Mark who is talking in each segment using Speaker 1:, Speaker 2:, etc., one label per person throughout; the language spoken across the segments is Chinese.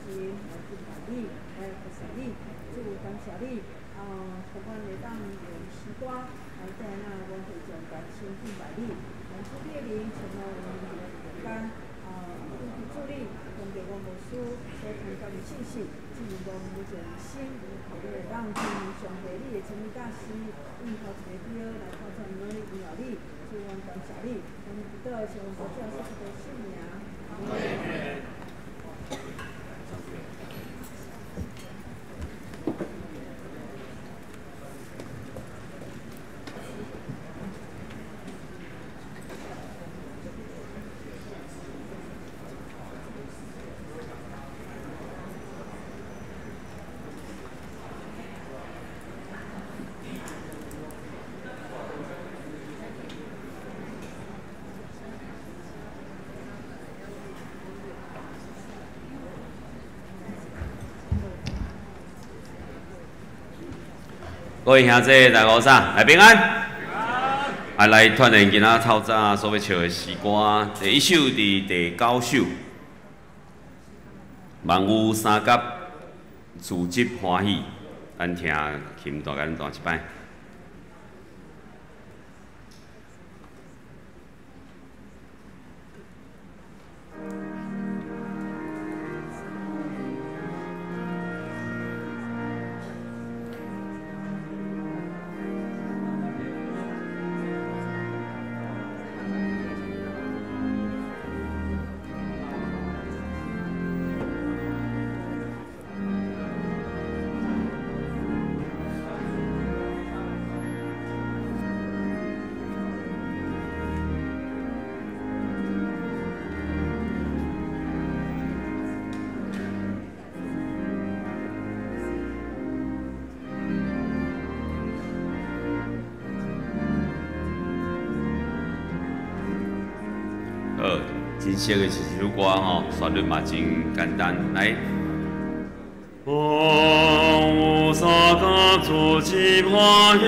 Speaker 1: 金来敬拜你，来服侍你，主感谢你。不管会当用诗歌来带那我会将甘心敬拜你，让主你的灵充满我们的空间。主你供给我无私所传达的信息，只愿我们每一个心，互你会当经历上帝你的真理大师，用头一个标来发出努力荣耀你，主我感谢你，我们祈祷是我们主耶稣的圣名。阿门。
Speaker 2: 各位兄弟，大家啥？来平安。啊，来团练今仔透早所要唱的诗歌，第一首伫第9首，万物三甲自极欢喜，咱听琴大简弹一摆。真熟的一首歌吼，旋律嘛真简单，来。万物三甲自极欢喜，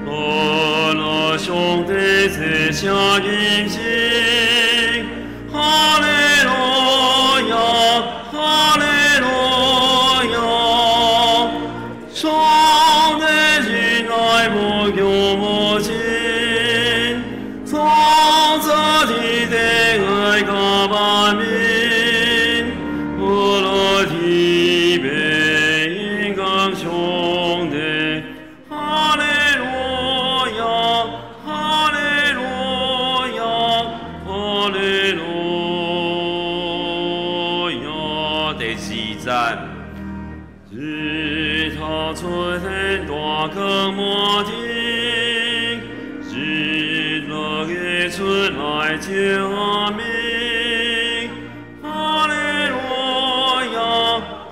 Speaker 2: 阿拉上帝赐下恩情，哈利路亚，哈利路亚，上帝恩爱无穷无尽。救命！哈利路亚，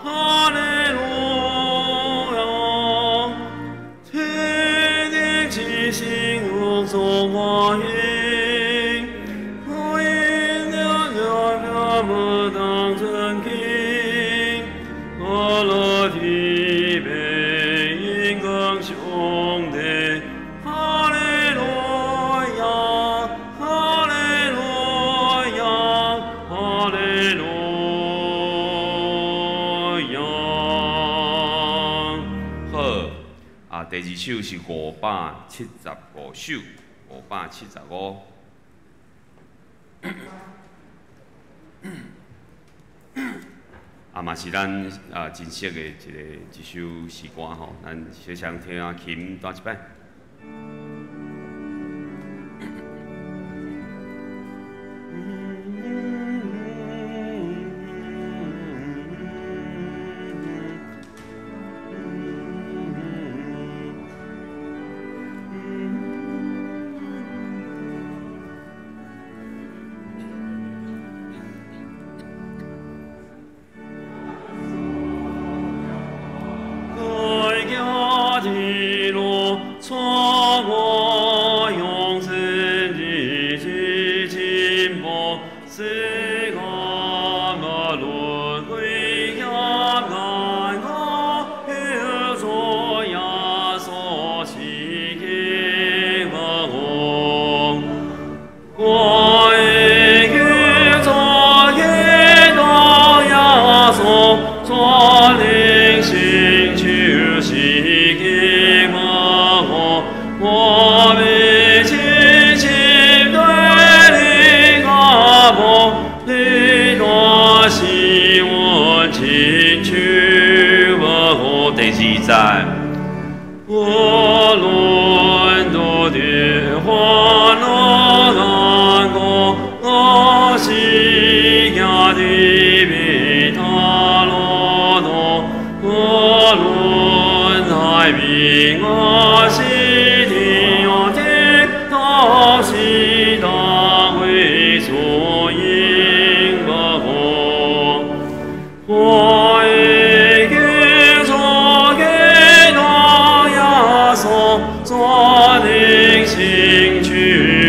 Speaker 2: 哈利路亚，天地之心无所欢迎，我因了不当真经，阿拉提贝因更兄弟。第二首是575首，575。嘛是咱真熟的一首诗歌吼，咱小常听下琴弹一摆。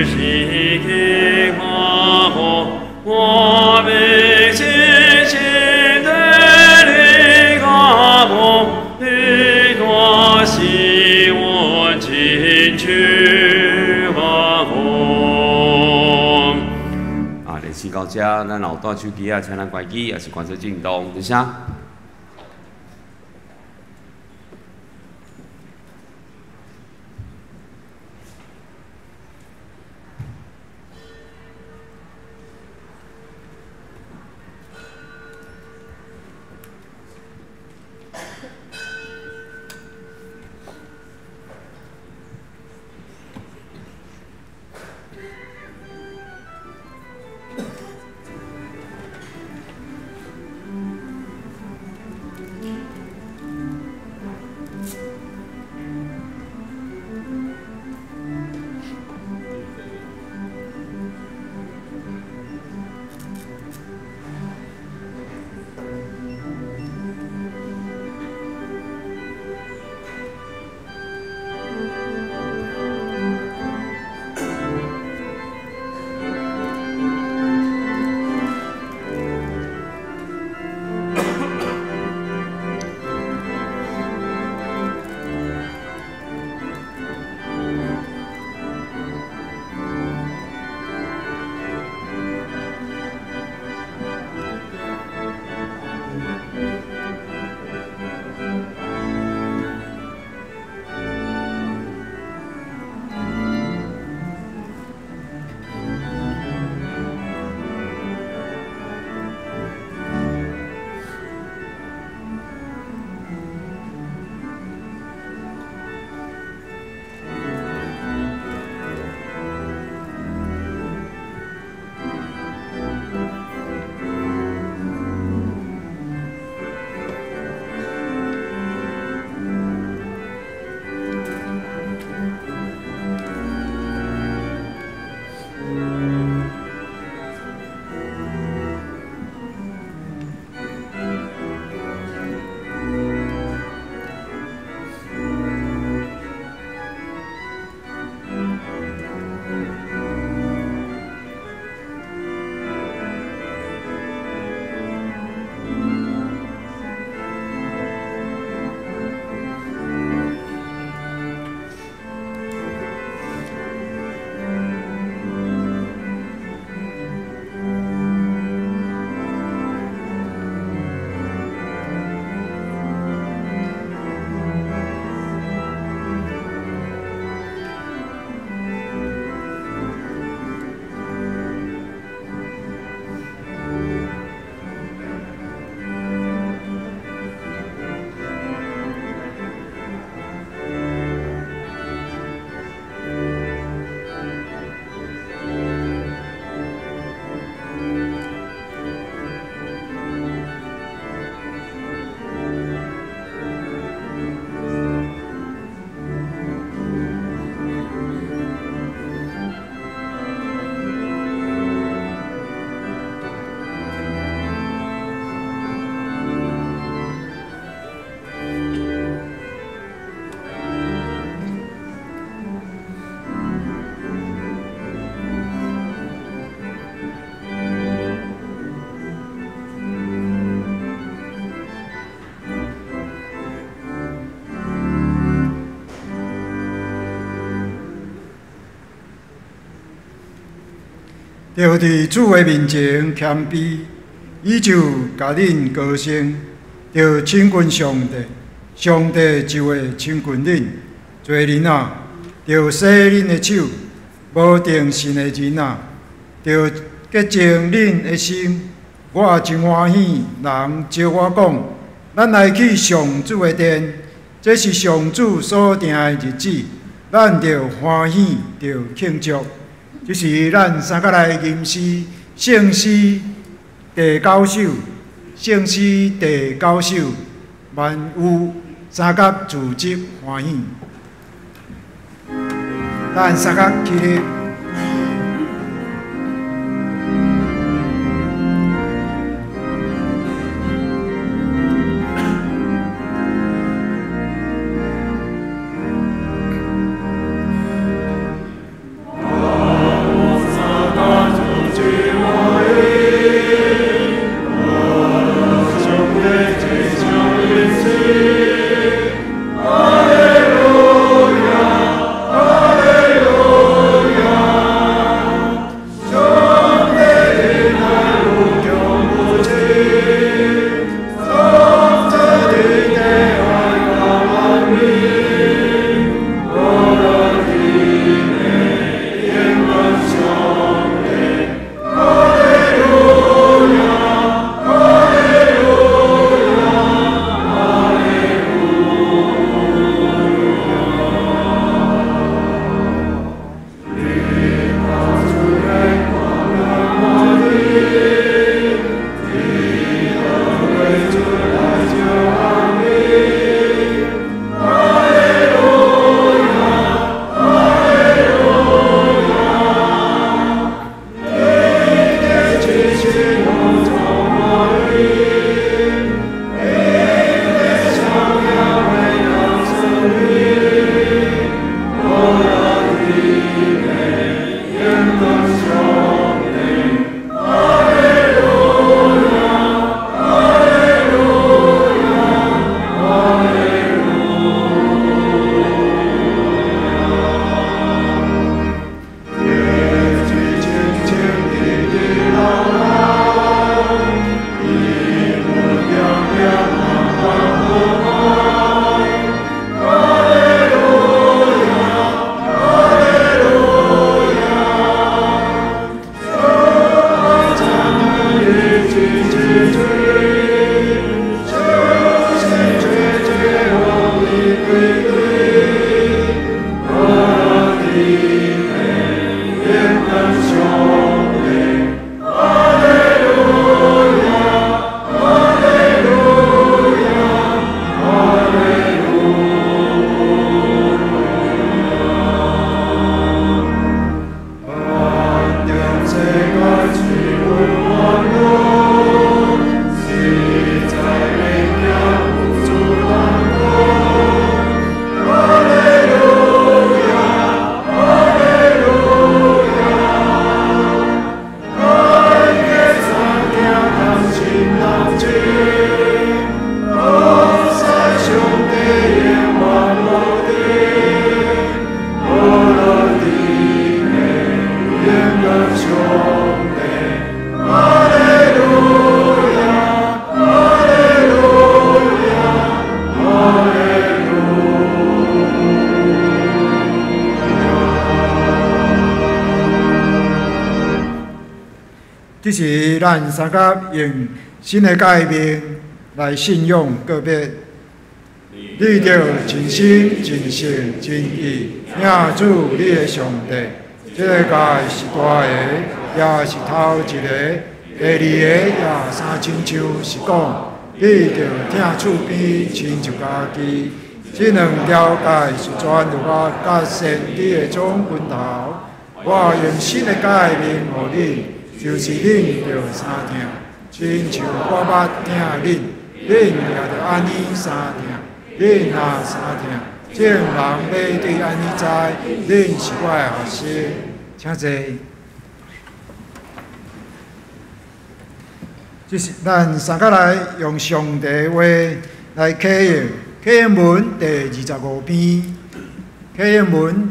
Speaker 2: 是给我，我们亲亲的离开我，你多希望进去吧我。啊，练习到这，咱后段手机啊，请咱关机，也是关注震动，等下。
Speaker 3: 要伫主的面前谦卑，伊就甲恁高升，要亲近上帝，上帝就会亲近恁。做人啊，要洗恁的手；无定信的人啊，要洁净恁的心。我真欢喜，人招我讲，咱来去上主的殿，这是上主所定的日子，咱着欢喜，着庆祝。这是咱三甲来吟诗圣诗第9首，圣诗第9首，万有三甲自责欢喜。咱三甲起立。
Speaker 4: 我
Speaker 3: 这是咱三甲用新的界面来信用个别。你着真心、真性、真意领主你的上帝，这个界是大个，也是头一个。第二个也三亲像是讲，你着听厝边亲像家己。这两条界是全着我甲神你的总拳头。我用新的界面予你，就是恁着三听，亲像我捌听恁，恁也着安尼三听。恁若三听，众人要对安尼知，恁是我的学生，请坐。这是咱三甲来用上帝话来启应，启应文第25篇，启应文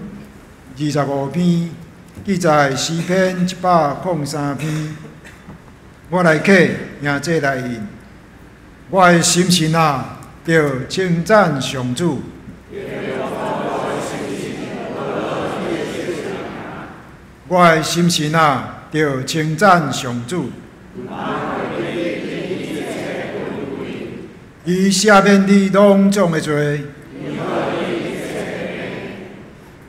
Speaker 3: 25篇记载诗篇103篇。我来启，也这来引。我的心神啊！着称赞上主，我的心神啊，着称赞上主。伊赦免你拢种的罪，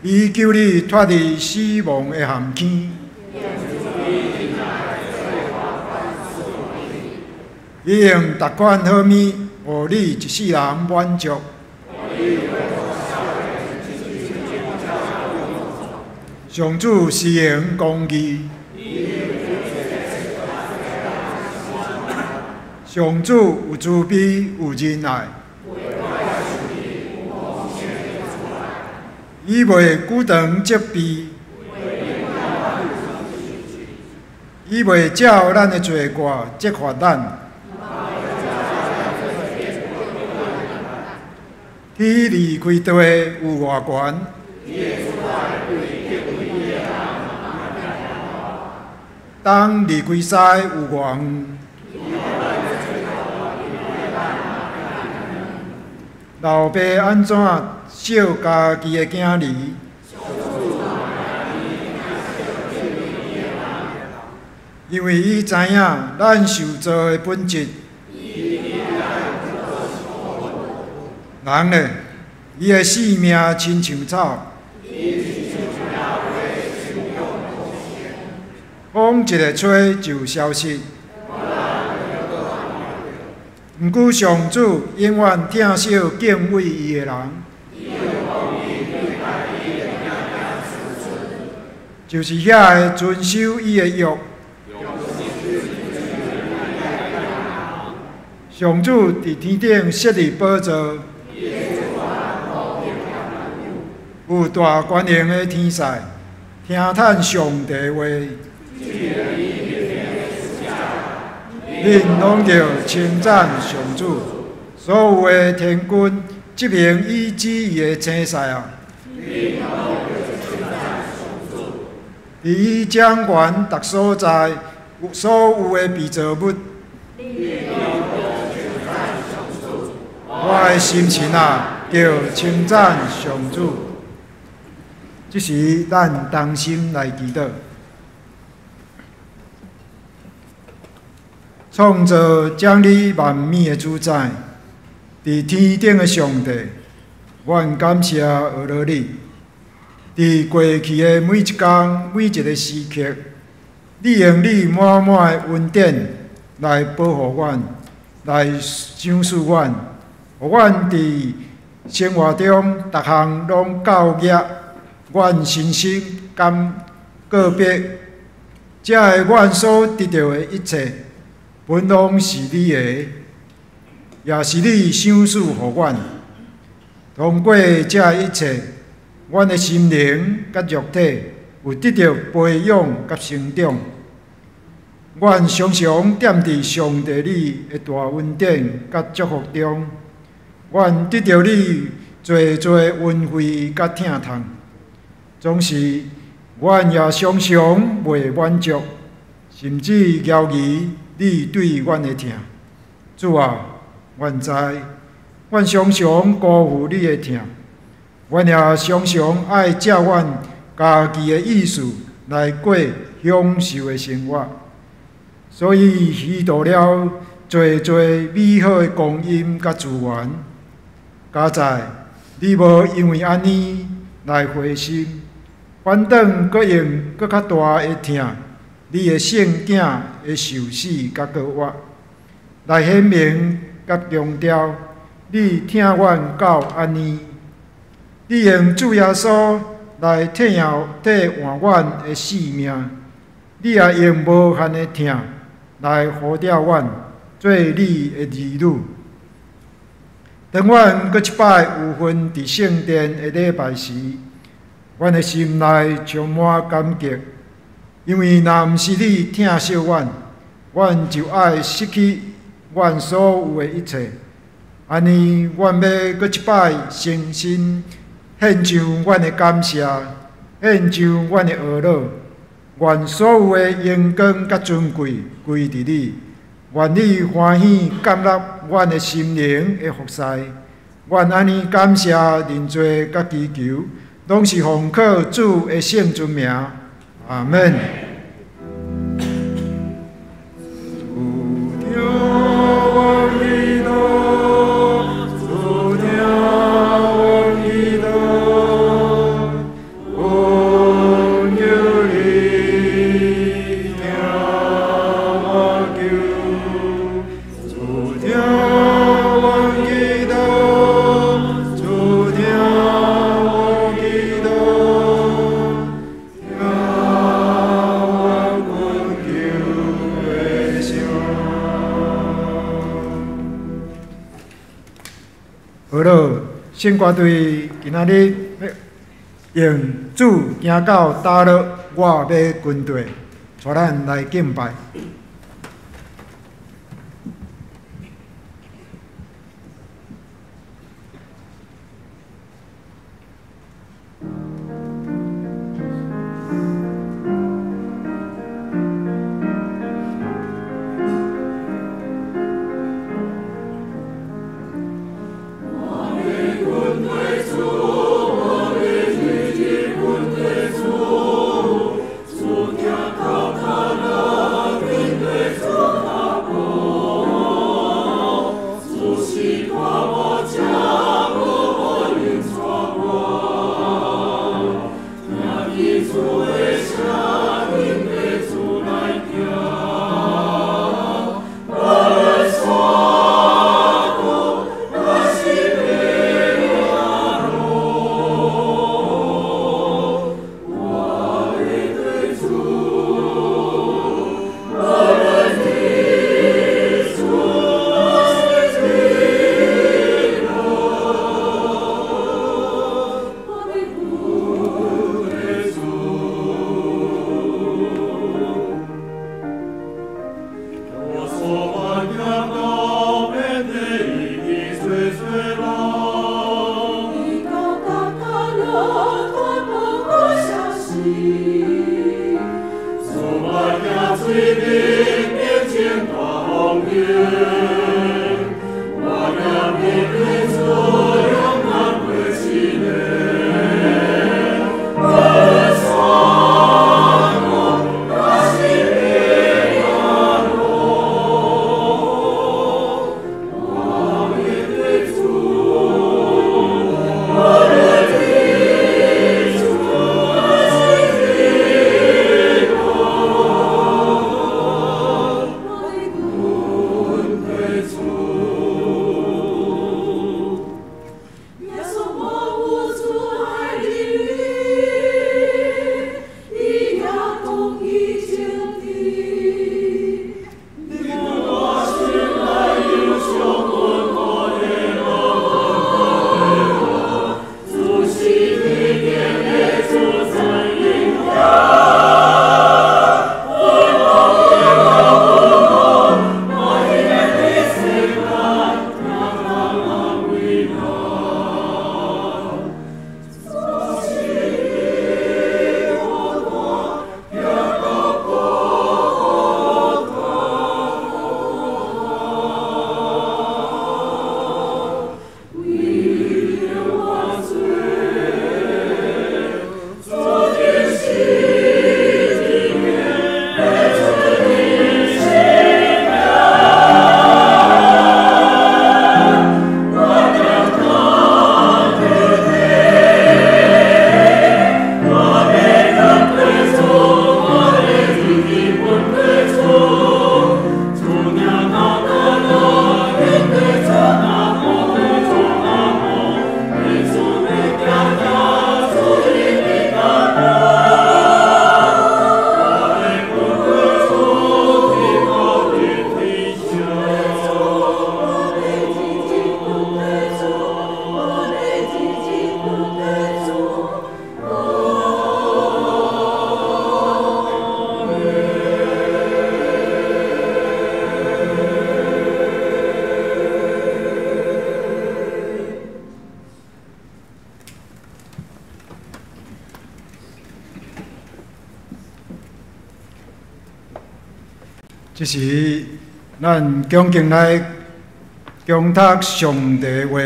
Speaker 3: 伊救你脱离死亡的陷阱，伊用逐款好物。予你一世人满足，上主施行公义，上主有慈悲有仁爱，伊袂久长责备，伊袂照咱的罪过责罚咱。天离开地有偌悬？东离开西有偌远？老爸安怎惜家己的囝儿？因为伊知影咱受造的本质。人呢，伊的性命亲像草，风一个吹就消失。毋过上主永远疼惜敬畏伊的人，就是遐个遵守伊的约。上主伫天顶设立宝座。有大权能的天使，听叹上帝话，恁拢着称赞上主。所有的天君执行伊旨意的青赛啊！伫伊掌权逐所在，所有的被造物，我的心情啊，着称赞上主。这是咱同心来祈祷，创造掌理万物的主宰，伫天顶的上帝，愿感谢俄罗你。伫过去的每一天、每一个时刻，你用你满满的恩典来保护阮，来赏赐阮，互阮伫生活中逐项拢教业。阮身心感个别，这个阮所得到的一切，本拢是你的，也是你赏赐予阮。通过这一切，阮的心灵甲肉体有得到培养甲成长。阮常常踮伫上帝你的大恩典甲祝福中，阮得到你侪恩惠甲疼痛。总是，阮也常常袂满足，甚至犹疑你对阮的疼。主啊，阮知，阮常常辜负你的疼，阮也常常爱照阮家己的意思来过享受的生活。所以虚度了侪美好的光阴甲资源。加在你无因为安尼来灰心，反倒搁用搁较大的疼，你的圣囝会受死甲搁活，来显明甲强调你疼阮到安尼。你用主耶稣来替换阮的性命，你也用无限的疼来呼召阮做你的儿女。当阮搁一摆有份伫圣殿的礼拜时，阮的心内充满感激，因为若毋是你疼惜阮，阮就爱失去阮所有的一切。安尼，阮要搁一摆诚心献上阮的感谢，献上阮的懊恼，愿所有的荣光甲尊贵归伫你。愿你欢喜接纳阮的心灵的服侍，愿安尼感谢认罪甲祈求，拢是奉靠主的圣尊名。阿门。好了，圣歌队今仔日用主行到打落我要军队，带咱来敬拜。这是咱恭敬来恭读上帝话，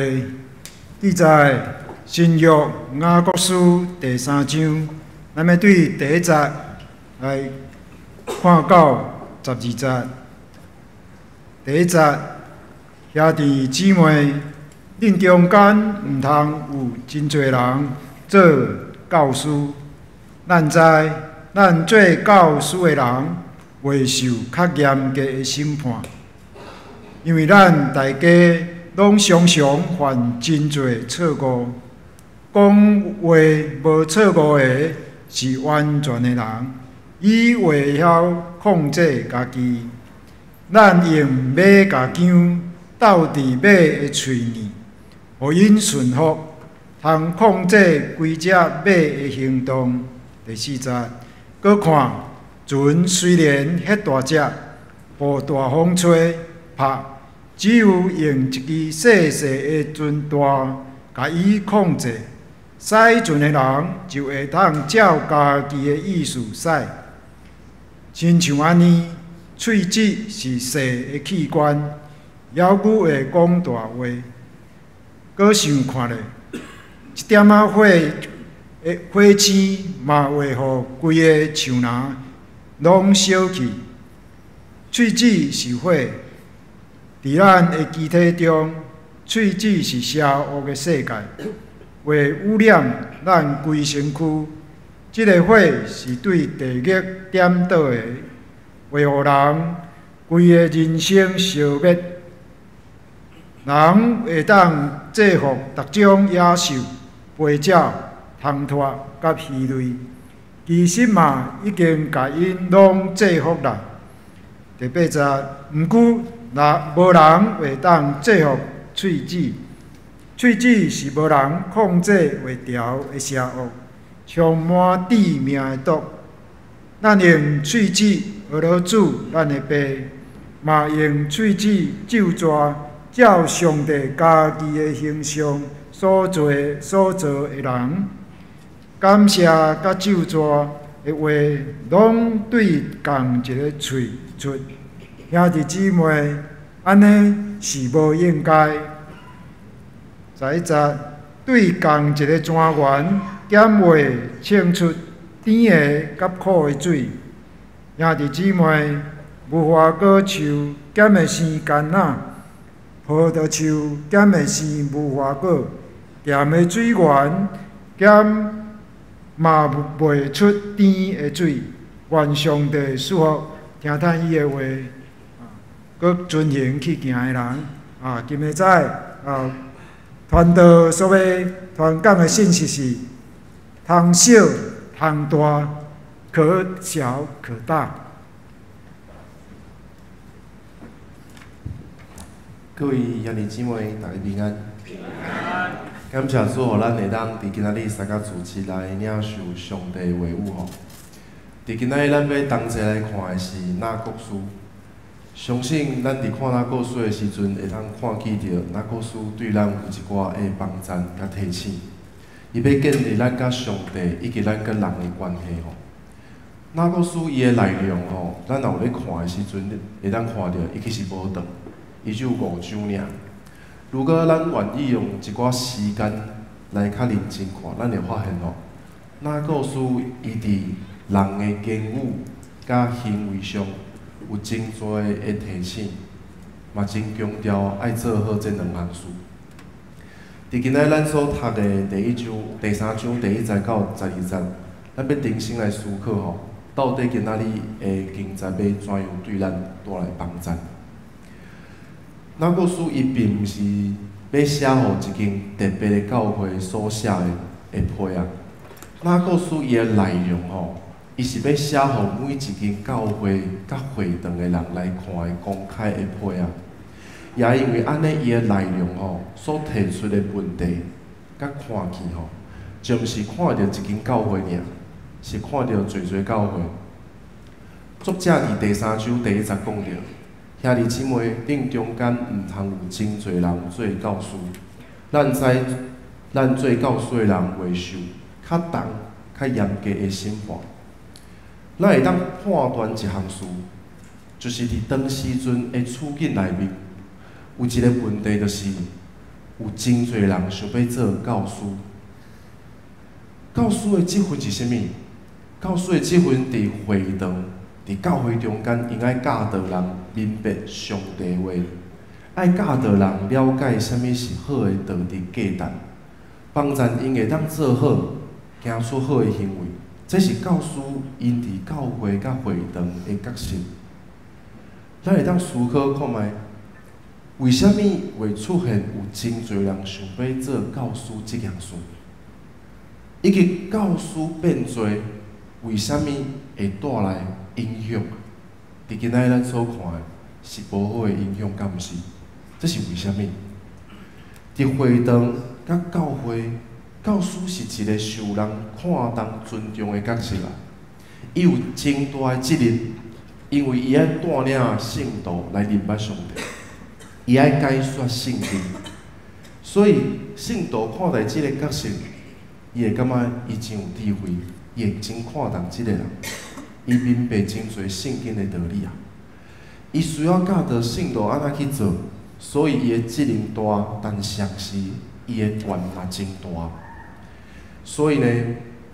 Speaker 3: 记载新约雅各书第3章，咱要对第1节来看到12节。第1节，兄弟姊妹，恁中间毋通有真侪人做教师。咱知，咱做教师的人会受较严格的审判，因为咱大家拢常常犯真侪错误。讲话无错误的是完全的人，伊会晓控制家己。咱用马甲姜斗伫马的喙面，互因顺服，通控制规只马的行动。第4节，搁看船虽然遐大只，被大风吹拍，只有用一支细细的船舵，甲伊控制。驶船的人就会通照家己的意思驶。亲像安尼，喙齿是细的器官，犹豫会讲大话。搁想看咧，一点仔火星嘛会互规个树林拢烧去。喙齿是火，伫咱的机体中，喙齿是邪恶的世界，会污染咱规身躯。即个火是对地狱点倒的，会互人规个人生消灭。人会当制服各种野兽、飞鸟、虫豸甲鱼类，其实嘛已经甲因拢制服啦。第8节，毋过无人会当制服喙齿，喙齿是无人控制袂牢的邪恶，充满致命的毒。咱用喙齿学了主咱的爸，嘛用喙齿咒詛照上帝家己的形象所造的人。感谢甲咒詛的话，拢对共一个喙出。兄弟姊妹，安尼是无应该。11节，对共一个泉源减话称出甜的甲苦的水。兄弟姊妹，无花果树减的生柑仔，葡萄树减的是无花果，咸的水源减嘛袂出甜的水。愿上帝赐福听叹伊的话，搁遵行去行的人。今日在传道所要传讲的信息是：通小通大，可小可大。
Speaker 4: 各位兄弟姊妹，大家平安。感谢主，互咱会当伫今仔日三甲主持来领受上帝的话语吼。伫今仔日咱要同齐来看的是雅各书。相信咱伫看雅各书的时阵，会通看见着雅各书对咱有一寡的帮赞甲提醒。伊要建立咱甲上帝以及咱甲人的关系吼。雅各书伊的内容吼，咱若有咧看的时阵，会当看到伊其实无长，伊只有5章尔。如果咱愿意用一寡时间来较认真看，咱会发现吼，雅各书伊伫人的言语甲行为上有真侪的提醒，嘛真强调爱做好这2项事。伫今仔咱所读的第3章第1节到12节，咱要重新来思考吼，到底今仔日的经节要怎样对咱带来帮助？雅各书伊并毋是要写互一间特别的教会所写的批啊。雅各书伊的内容吼，伊是要写互每一间教会甲会堂的人来看的公开的批啊。也因为安尼，伊的内容吼所提出的问题，甲看去吼，就毋是看到一间教会尔，是看到侪教会。作者伫第3章第1节讲到。兄弟姊妹，恁中间毋通有真侪人做教师。咱知，咱做教师的人会受较重、较严格的审判。咱会当判断一项事，就是伫当时阵的处境内面，有一个问题，就是有真侪人想要做教师。教师的职分是啥物？教师的职分伫会堂、伫教会中间，应爱教导人明白上帝话，爱教导人了解啥物是好的道德价值，帮助因会当做好，行出好的行为。这是教师因伫教会甲会堂的角色。咱会当思考看觅，为虾米会出现有真侪人想要做教师这件事？以及教师变做，为虾米会带来影响？伫今仔咱所看的是无好的影响，敢毋是？这是为虾米？伫会堂甲教会，教师是一个受人看重、尊重的角色啊。伊有真大的责任，因为伊爱带领圣徒来认捌上帝，伊爱解说圣经，所以圣徒看待即个角色，伊会感觉伊真有智慧，伊会真看重即个人，伊明白真侪圣经的道理啊。伊需要教导圣徒安怎去做，所以伊的责任大，但同时伊的权嘛真大。所以呢，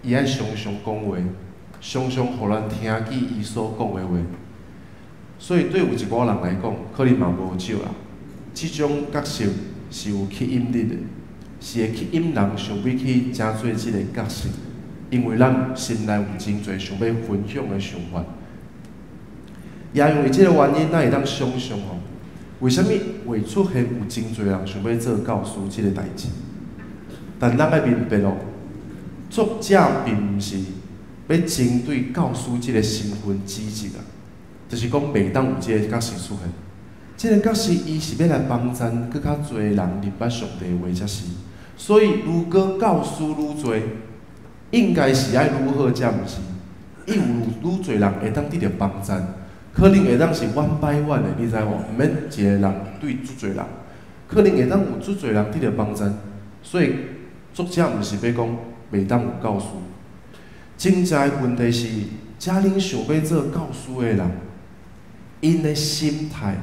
Speaker 4: 伊爱常常讲话，常常互咱听见伊所讲的话。所以对有一寡人来讲，可能嘛无少啦。即种角色是有吸引力的，是会吸引人想要去成做即个角色，因为咱心内有真侪想要分享的想法。也因为即个原因，咱会当想象吼，为虾米会出现有真侪人想要做教师即个代志？但咱要明白咯，作者并毋是要针对教师即个身份指责啊，就是讲袂当有即个角色出现。即个角色伊是要来帮衬更较侪人认捌上帝的话才是。所以如果教师愈侪，应该是爱愈好，才毋是。伊有愈侪人会当得到帮衬。可能会当是1by1的，你知无？毋免一个人对足侪人，可能会当有足侪人得到帮衬。所以作者毋是要讲袂当有教师。真正的问题是，遮恁想要做教师的人，因的心态，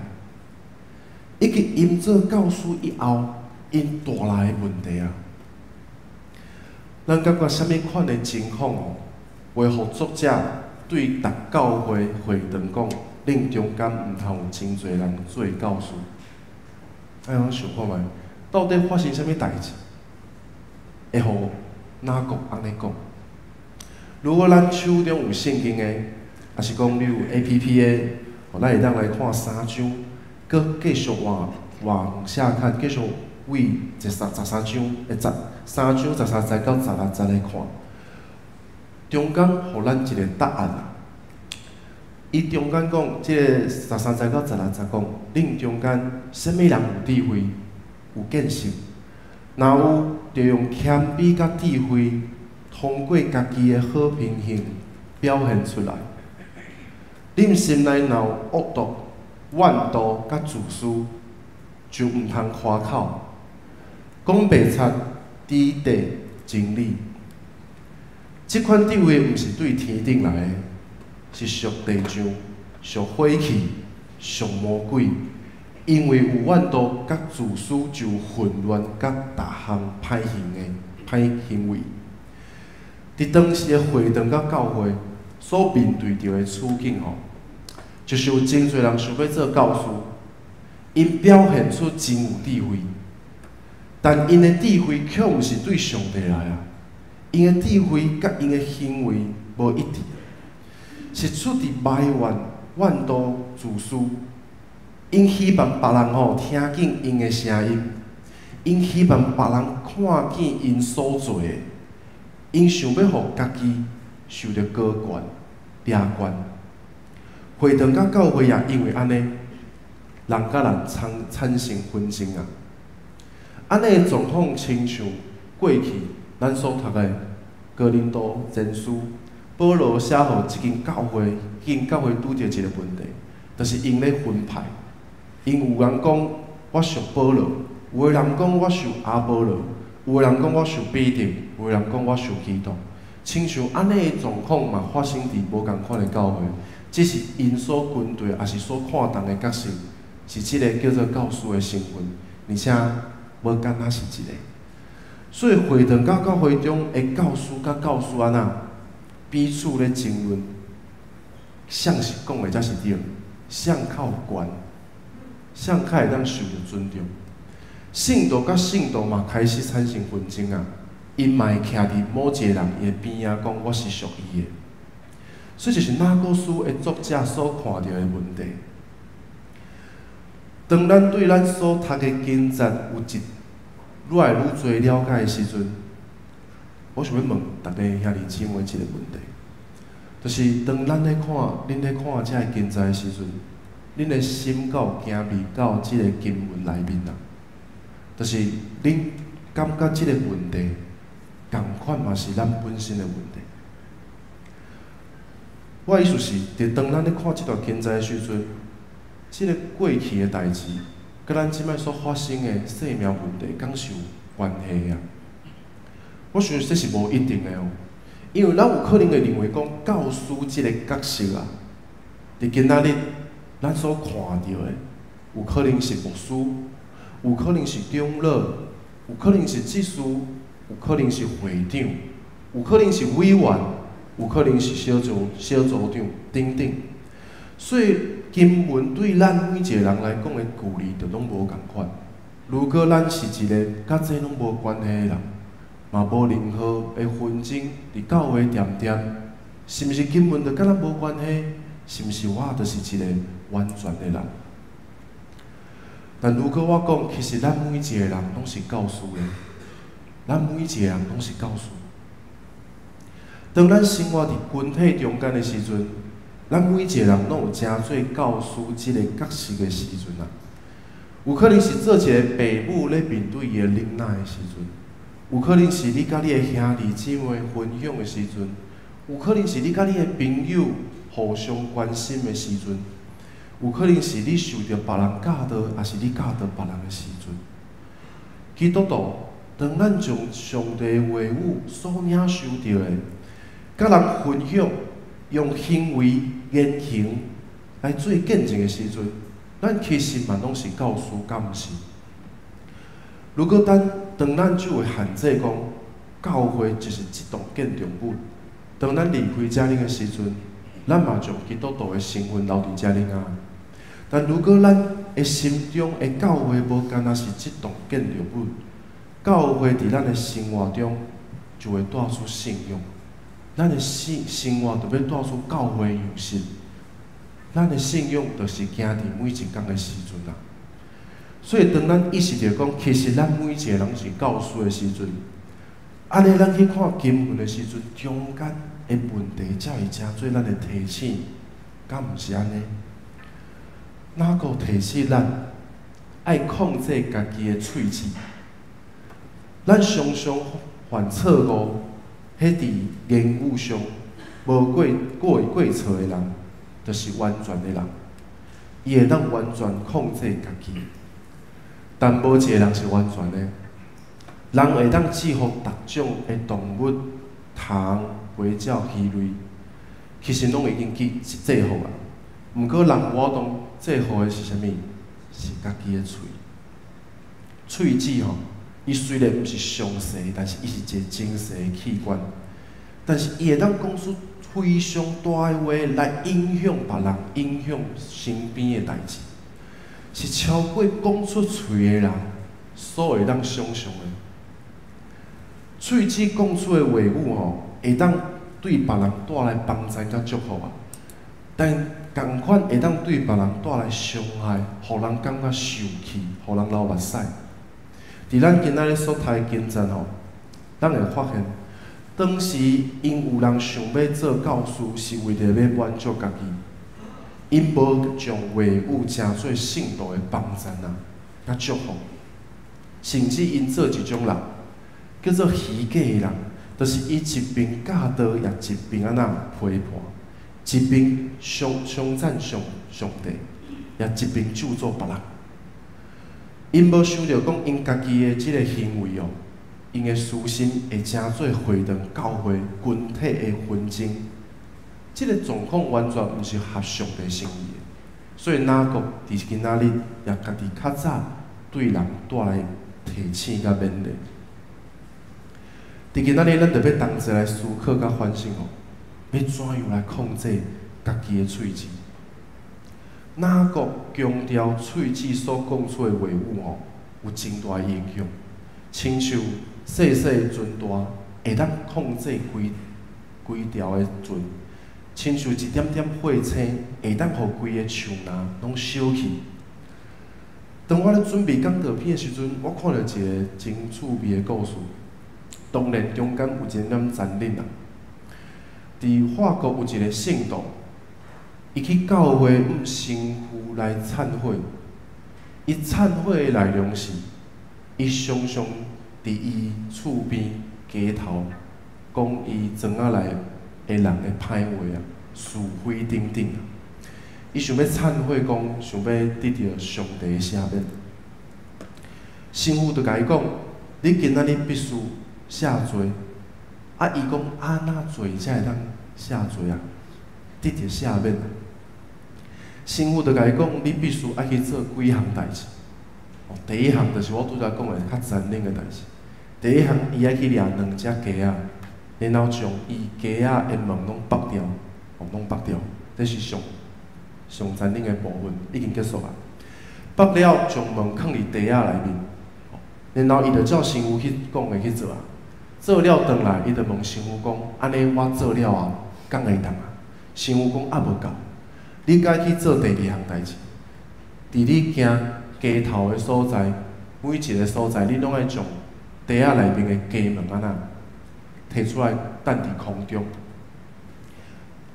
Speaker 4: 以及因做教师以后，因带来的问题啊。咱感觉啥物款的情况哦，会互作者对逐教会会堂讲，恁中间毋通有真侪人做教师。咱想看觅，到底发生啥物代志，会互哪个安尼讲？如果咱手中有圣经的，还是讲你有 APP 的，咱会当来看3章，搁继续往下看，继续为13章的3章13节到16节来看。中间互咱一个答案啊！伊中间讲，即个13节到16节讲，恁中间什么人有智慧、有见识？若有，就用谦卑甲智慧，通过家己的好品行表现出来。恁心内若有恶毒、怨妒甲自私，就毋通夸口，讲白贼、抵地真理。即款智慧毋是对天顶来的，是属地上、属火气、属魔鬼。因为有怨妒甲自私，就混乱甲逐项歹行为。伫当时的会堂甲教会所面对着的处境吼，就是有真侪人想要做教师，因表现出真有智慧，但因的智慧却毋是对上帝来啊。因的智慧甲因的行为无一致，是出伫埋怨、怨妒、自私。因希望别人听见因的声音，因希望别人看见因所做的，因想要互家己受到高悬、掠悬。会堂甲教会也因为安尼，人甲人产生纷争啊。安尼的状况，亲像过去咱所读的哥林多前书，保罗写互一间教会，拄着一个问题，就是因咧分派。因有人讲我属保罗，有个人讲我属阿波罗，有个人讲我属彼得，有个人讲我属基督。亲像安尼的状况嘛，发生伫无共款的教会。只是因所军队，也是所看重的角色，是即个叫做教师的身份，而且无干那是一个。所以会堂甲教会中的教师甲教师安那彼此咧争论，谁是讲的才是对，谁较有权，谁较会当受到尊重。信徒甲信徒嘛开始产生纷争啊，因嘛会徛伫某一个人伊的边仔，讲我是属伊的。所以就是哪个书的作者所看到的问题。当咱对咱所读的经节有一愈来愈侪了解的时阵，我想要问大家兄弟姊妹一个问题，就是当咱咧看、恁咧看这个经节的时阵，恁的心够惊味到这个经文内面啊？就是恁感觉这个问题，同款嘛是咱本身的问题。我的意思是，伫当咱咧看这段经节的时阵，这个过去的代志，甲咱即摆所发生的生命问题，敢是有关系啊？我想这是无一定的哦，因为咱有可能会认为讲教师这个角色啊，伫今仔日咱所看到的，有可能是牧师，有可能是长老，有可能是祭司，有可能是会长，有可能是委员，有可能是小组长等等。所以经文对咱每一个人来讲的距离，就拢无共款。如果咱是一个甲这拢无关系的人，嘛无任何的纷争伫教会点点，是毋是经文就甲咱无关系？是毋是我就是一个完全的人？但如果我讲，其实咱每一个人拢是教师的，咱每一个人拢是教师。当咱生活伫群体中间的时阵，咱每一个人拢有真做教师即个角色的时阵啊。有可能是做一个父母咧面对伊的囡仔的时阵，有可能是你甲你的兄弟姊妹分享的时阵，有可能是你甲你的朋友互相关心的时阵，有可能是你受到别人教导，也是你教导别人的时阵。基督徒，当咱将上帝的话语所领受到的，甲人分享，用行为言行来做见证的时阵，咱其实嘛拢是教师，敢毋是？如果当咱就会限制讲，教会就是一栋建筑物，当咱离开遮尔的时阵，咱嘛将基督徒的身份留伫遮尔啊。但如果咱的心中的教会无干那是一栋建筑物，教会伫咱的生活中就会带出信仰，咱的生活就要带出教会样式。咱的信仰就是行伫每一天的时阵啊。所以当咱意识到讲，其实咱每一个人是教师的时阵，安尼咱去看经文的时阵，中间的问题才会成做咱的提醒，敢毋是安尼？哪个提醒咱爱控制家己的喙齿？咱常常犯错误，迄伫言语上无过错的人，就是完全的人，伊会当完全控制家己。但无一个人是完全的，人会当制服各种的动物、虫、飞鸟、鱼类，其实拢已经去制服啊。毋过人活动制服的是啥物？是家己的喙。喙齿吼，伊虽然毋是上细，但是伊是一个精细的器官，但是伊会当讲出非常大的话来影响别人，影响身边的代志。是超过讲出嘴的人所会当想象的。喙齿讲出的话语吼，会当对别人带来帮助甲祝福啊，但同款会当对别人带来伤害，互人感觉受气，互人流目屎。伫咱今仔日所读的经节吼，咱会发现，当时因有人想要做教师，是为着要满足家己。因无将话语成做信徒的帮助啊，甲祝福，甚至因做一种人，叫做虚假的人，就是伊一边教导，也一边安那批判，一边称赞上帝，也一边咒诅别人。因无想到讲，因家己的即个行为哦，因的私心会成做会堂教会群体的纷争。这个状况完全毋是合上帝心意的。所以哪国伫今仔日也家己较早对人带来提醒甲勉励。伫今仔日，咱着要同齐来思考甲反省哦，要怎样来控制家己的喙齿？哪国强调喙齿所讲出的话语哦，有真大影响，亲像细细的船大，会当控制规条的船，亲像一点点火星，会当互规个树林拢烧去。当我咧准备讲道片的时阵，我看到一个真趣味的故事。当然中间有一点残忍啊。伫法国有一个圣徒，伊去教会神父来忏悔。伊忏悔的内容是，伊常常伫伊厝边街头讲伊庄仔内的人的歹话啊、是非等等啊。伊想要忏悔，讲想要得到上帝的赦免。神父就甲伊讲：你今仔日必须赦罪。啊，伊讲安怎做才会当赦罪啊？得到赦免啊？神父就甲伊讲：你必须爱去做几项代志。第一项就是我拄则讲的较残忍的代志。第一项，伊爱去掠2只鸡仔，然后将伊鸡仔的毛拢剥掉，拢剥掉，这是上残忍的部分，已经结束啊。剥了，将毛放伫地仔内面，然后伊就照神父去讲的去做啊。做了转来，伊就问神父讲：安尼我做了啊，敢会当啊？神父讲啊无够，你该去做第二项代志。伫你行街头的所在，每一个所在，你拢爱将地仔内面的鸡毛安那摕出来，等伫空中。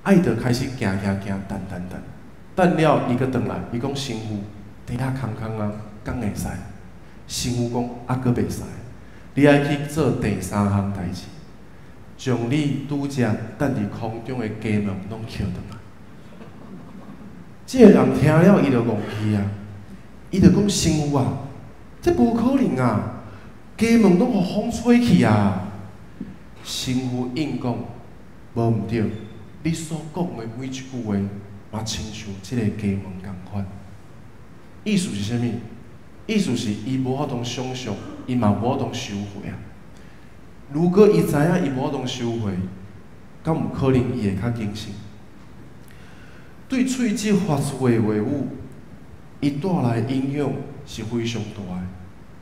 Speaker 4: 伊就开始行，等了伊个转来，伊讲神父，地仔空啊，敢会使？神父讲啊，阁袂使。你爱去做第三项代志，将你拄则等伫空中的鸡毛拢捡转来。这个人听了，伊就戇去啊！伊就讲神父啊，这无可能啊！鸡毛拢互风吹去啊！神父应讲，无毋对，你所讲的每一句话，嘛亲像即个鸡毛共款。意思是啥物？意思是伊无法通想象，伊嘛无法通收回啊。如果伊知影伊无法通收回，敢有可能伊会较谨慎？对喙齿发出的话语，伊带来的影响是非常大的。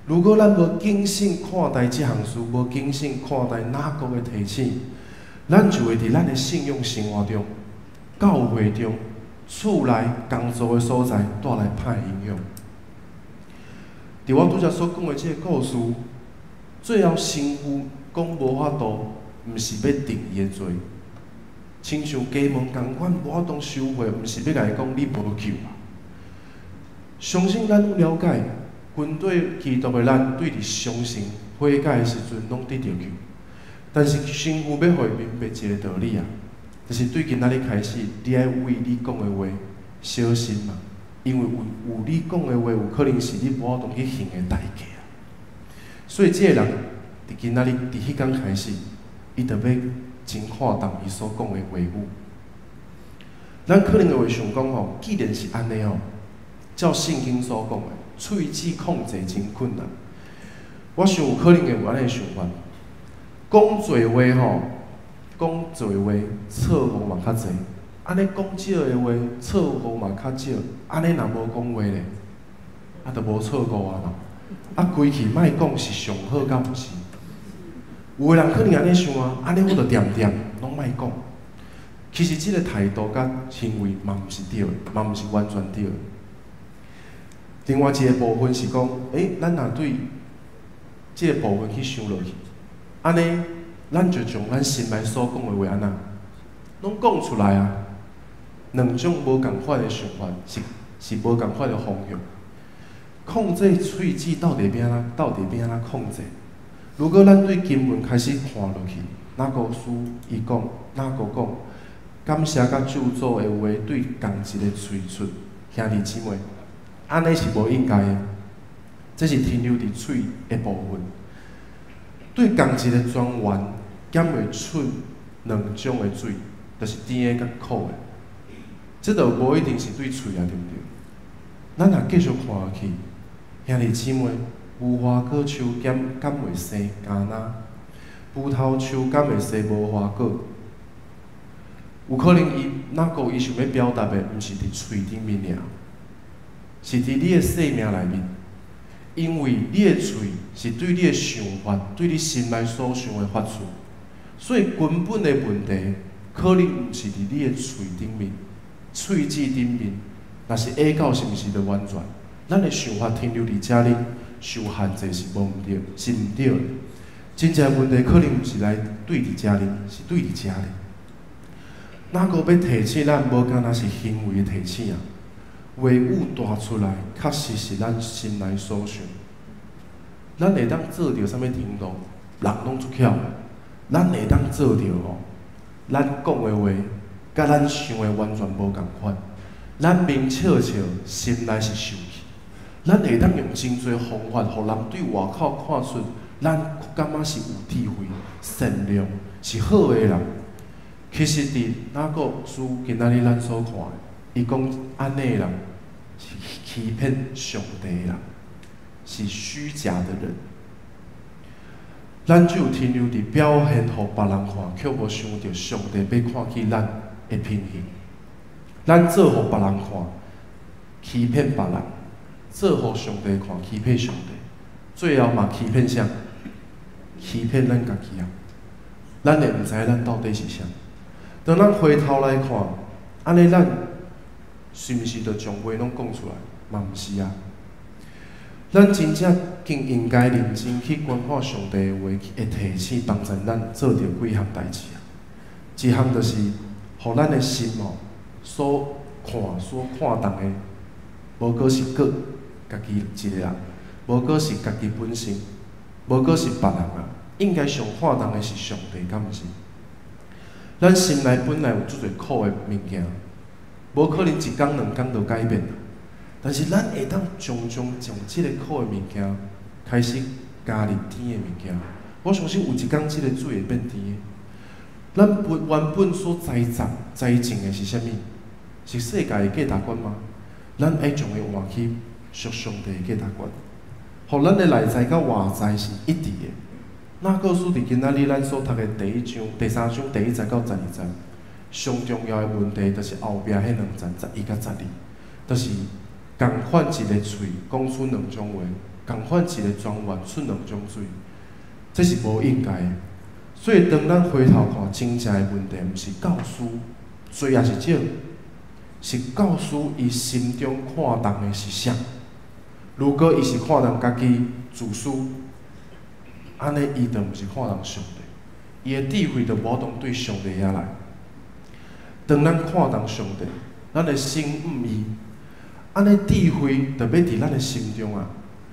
Speaker 4: 如果咱无谨慎看待即项事，无谨慎看待哪国的提醒，咱就会伫咱的信仰生活中、教会中、厝内工作的所在带来歹影响。伫我拄则所讲的即个故事，最后神父讲无法度，毋是要定伊的罪，亲像鸡毛共款，无法度收回，毋是要甲伊讲你无救啊。相信咱拢了解，军队基督的咱对伫相信悔改的时阵，拢得到救。但是神父要互伊明白一个道理啊，就是对今仔日开始，你爱为你讲的话小心嘛。因为有你讲的话，有可能是你无法度去行的代价啊。所以，这个人伫今仔日伫迄天开始，伊着要真看重伊所讲的话语。咱可能会想讲吼，既然是安尼吼，照圣经所讲的，喙齿控制真困难。我想有可能会有安尼想法，讲侪话吼，讲侪话错误嘛较侪。安尼讲少的话，错误嘛较少。安尼若无讲话咧，啊，就无错误啊嘛。啊，规气莫讲是上好，敢毋是？有个人可能安尼想啊，安尼我着掂拢莫讲。其实即个态度甲行为嘛毋是对的，嘛毋是完全对的。另外一个部分是讲，咱若对即个部分去想落去，安尼咱就将咱心内所讲的话安那，拢讲出来啊。两种无共款的想法是无共款的方向。控制喙齿到底要安怎控制？如果咱对经文开始看落去，哪个书伊讲，哪个讲，感谢甲咒诅的话对同一个喙出，兄弟姊妹，安尼是无应该的。这是停留伫喙的部分。对同一个庄园减会出2种的水。就是甜的甲苦的。这就无一定是对喙啊，对毋对？咱若继续看下去，兄弟姊妹，无花果树甘袂生甘哪？葡萄树敢会生无花果？有可能伊想要表达的，毋是伫喙顶面尔，是伫你的生命内面。因为你的喙是对你的想法、对你心内所想的发出，所以根本的问题可能毋是伫你的喙顶面、喙齿顶面，若是下到是毋是就完全？咱的想法停留伫遮里，受限制是无毋对，是毋对的。真正问题可能毋是来对伫遮里，是对伫遮里。哪个要提醒咱，无干那是行为的提醒啊？话语带出来，确实是咱心内所想。咱会当做到啥物程度？人拢出巧，咱会当做到吼。咱讲的话，甲咱想的完全无共款。咱明笑笑，心内是受气。咱会当用真侪方法，互人对外口看出咱感觉是有智慧、善良，是好的人。其实伫哪个书今仔日咱所看的，伊讲安尼的人是欺骗上帝的人，是虚假的人。咱只有停留伫表现互别人看，却无想到上帝要看起咱的品行。咱做互别人看，欺骗别人；做互上帝看，欺骗上帝。最后嘛，欺骗啥？欺骗咱家己啊！咱会毋知咱到底是啥？当咱回头来看，安尼咱是毋是着将话拢讲出来？嘛毋是啊！咱真正更应该认真去观看上帝的话，会提醒帮助咱做着几项代志啊。一项就是，互咱的心哦，所看重的，无过是个家己一个人，无过是家己本身，无过是别人啊。应该上看重的是上帝，敢毋是？咱心内本来有足侪苦的物件，无可能一天两天就改变。但是咱会当将即个苦的物件开始加入甜的物件。我相信有一天即个水会变甜的。咱原本所栽种的是啥物？是世界的价值观吗？咱爱将伊换去属上帝的价值观，互咱的内在甲外在是一致的。那告诉伫今仔日咱所读的第三章第1节到12节，上重要的问题就是后壁迄2节11甲12，就是共款一个喙讲出2种话，共款一个庄园出2种水，这是无应该的。所以当咱回头看，真正的问题毋是教师多也是少，是教师伊心中看重的是啥？如果伊是看重家己自私，安尼伊就毋是看重上帝，伊的智慧就无当对上帝遐来。当咱看重上帝，咱的心伊，安尼智慧就要伫咱的心中啊。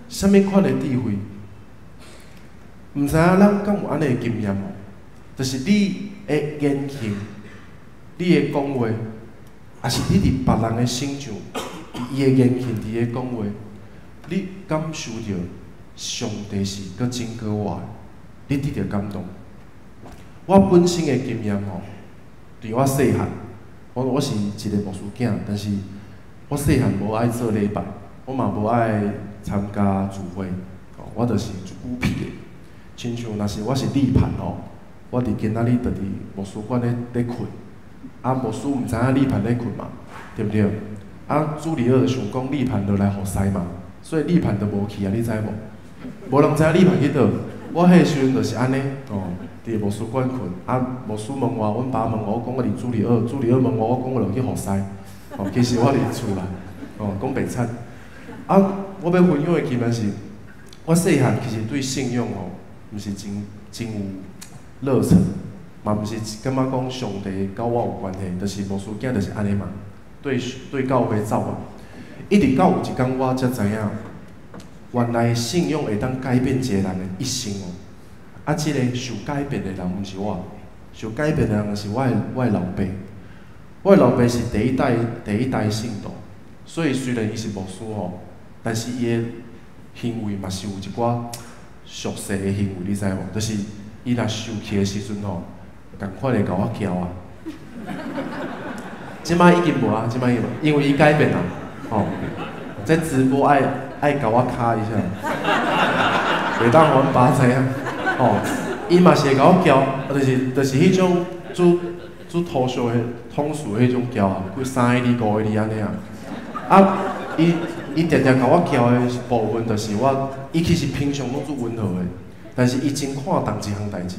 Speaker 4: 啥物款的智慧？毋知影咱敢有安尼的经验无？就是你的言行，你的讲话，也是你伫别人的心上，伊的言行，伫个讲话，你感受到上帝是搁真过我的，你得到感动。我本身的经验吼，伫我细汉，我是一个牧师囝，但是我细汉无爱做礼拜，我嘛无爱参加聚会，我就是孤僻的。亲像若是我是立盘吼，我伫今仔日就伫牧师馆咧困，啊牧师毋知影立盘咧困嘛，对不对？啊主理就想讲立盘就来互师嘛，所以立盘就无去啊，你知无？无人知影立盘去倒，我迄时阵就是安尼哦，伫牧师馆困，啊牧师问我，阮爸问我，我讲我伫主理问我，我讲我落去互师，哦其实我伫厝内，哦讲白惨。啊我要分享的经验是，我细汉其实对信仰哦，毋是真有热忱，嘛毋是感觉讲上帝甲我有关系，就是牧师囝就是安尼嘛，对教会走啊，一直到有一天我才知影，原来信仰会当改变一个人的一生哦。啊，即个受改变的人毋是我，受改变的人是我的老爸。我的老爸是第一代信徒，所以虽然伊是牧师吼，但是伊的行为嘛是有一寡俗世的行为，你知无？就是伊若受气的时阵吼，共款会甲我叫啊，即摆已经无啊，即摆已经无，因为伊改变啦，吼、这直播爱甲我卡一下，袂当互阮爸知影，吼、伊嘛是会甲我教，就是迄种做土俗的通俗的迄种教啊，几3个字、5个字安尼啊。啊，伊常常甲我教的部分，就是伊其实平常拢做温和的，但是伊真看重一项代志，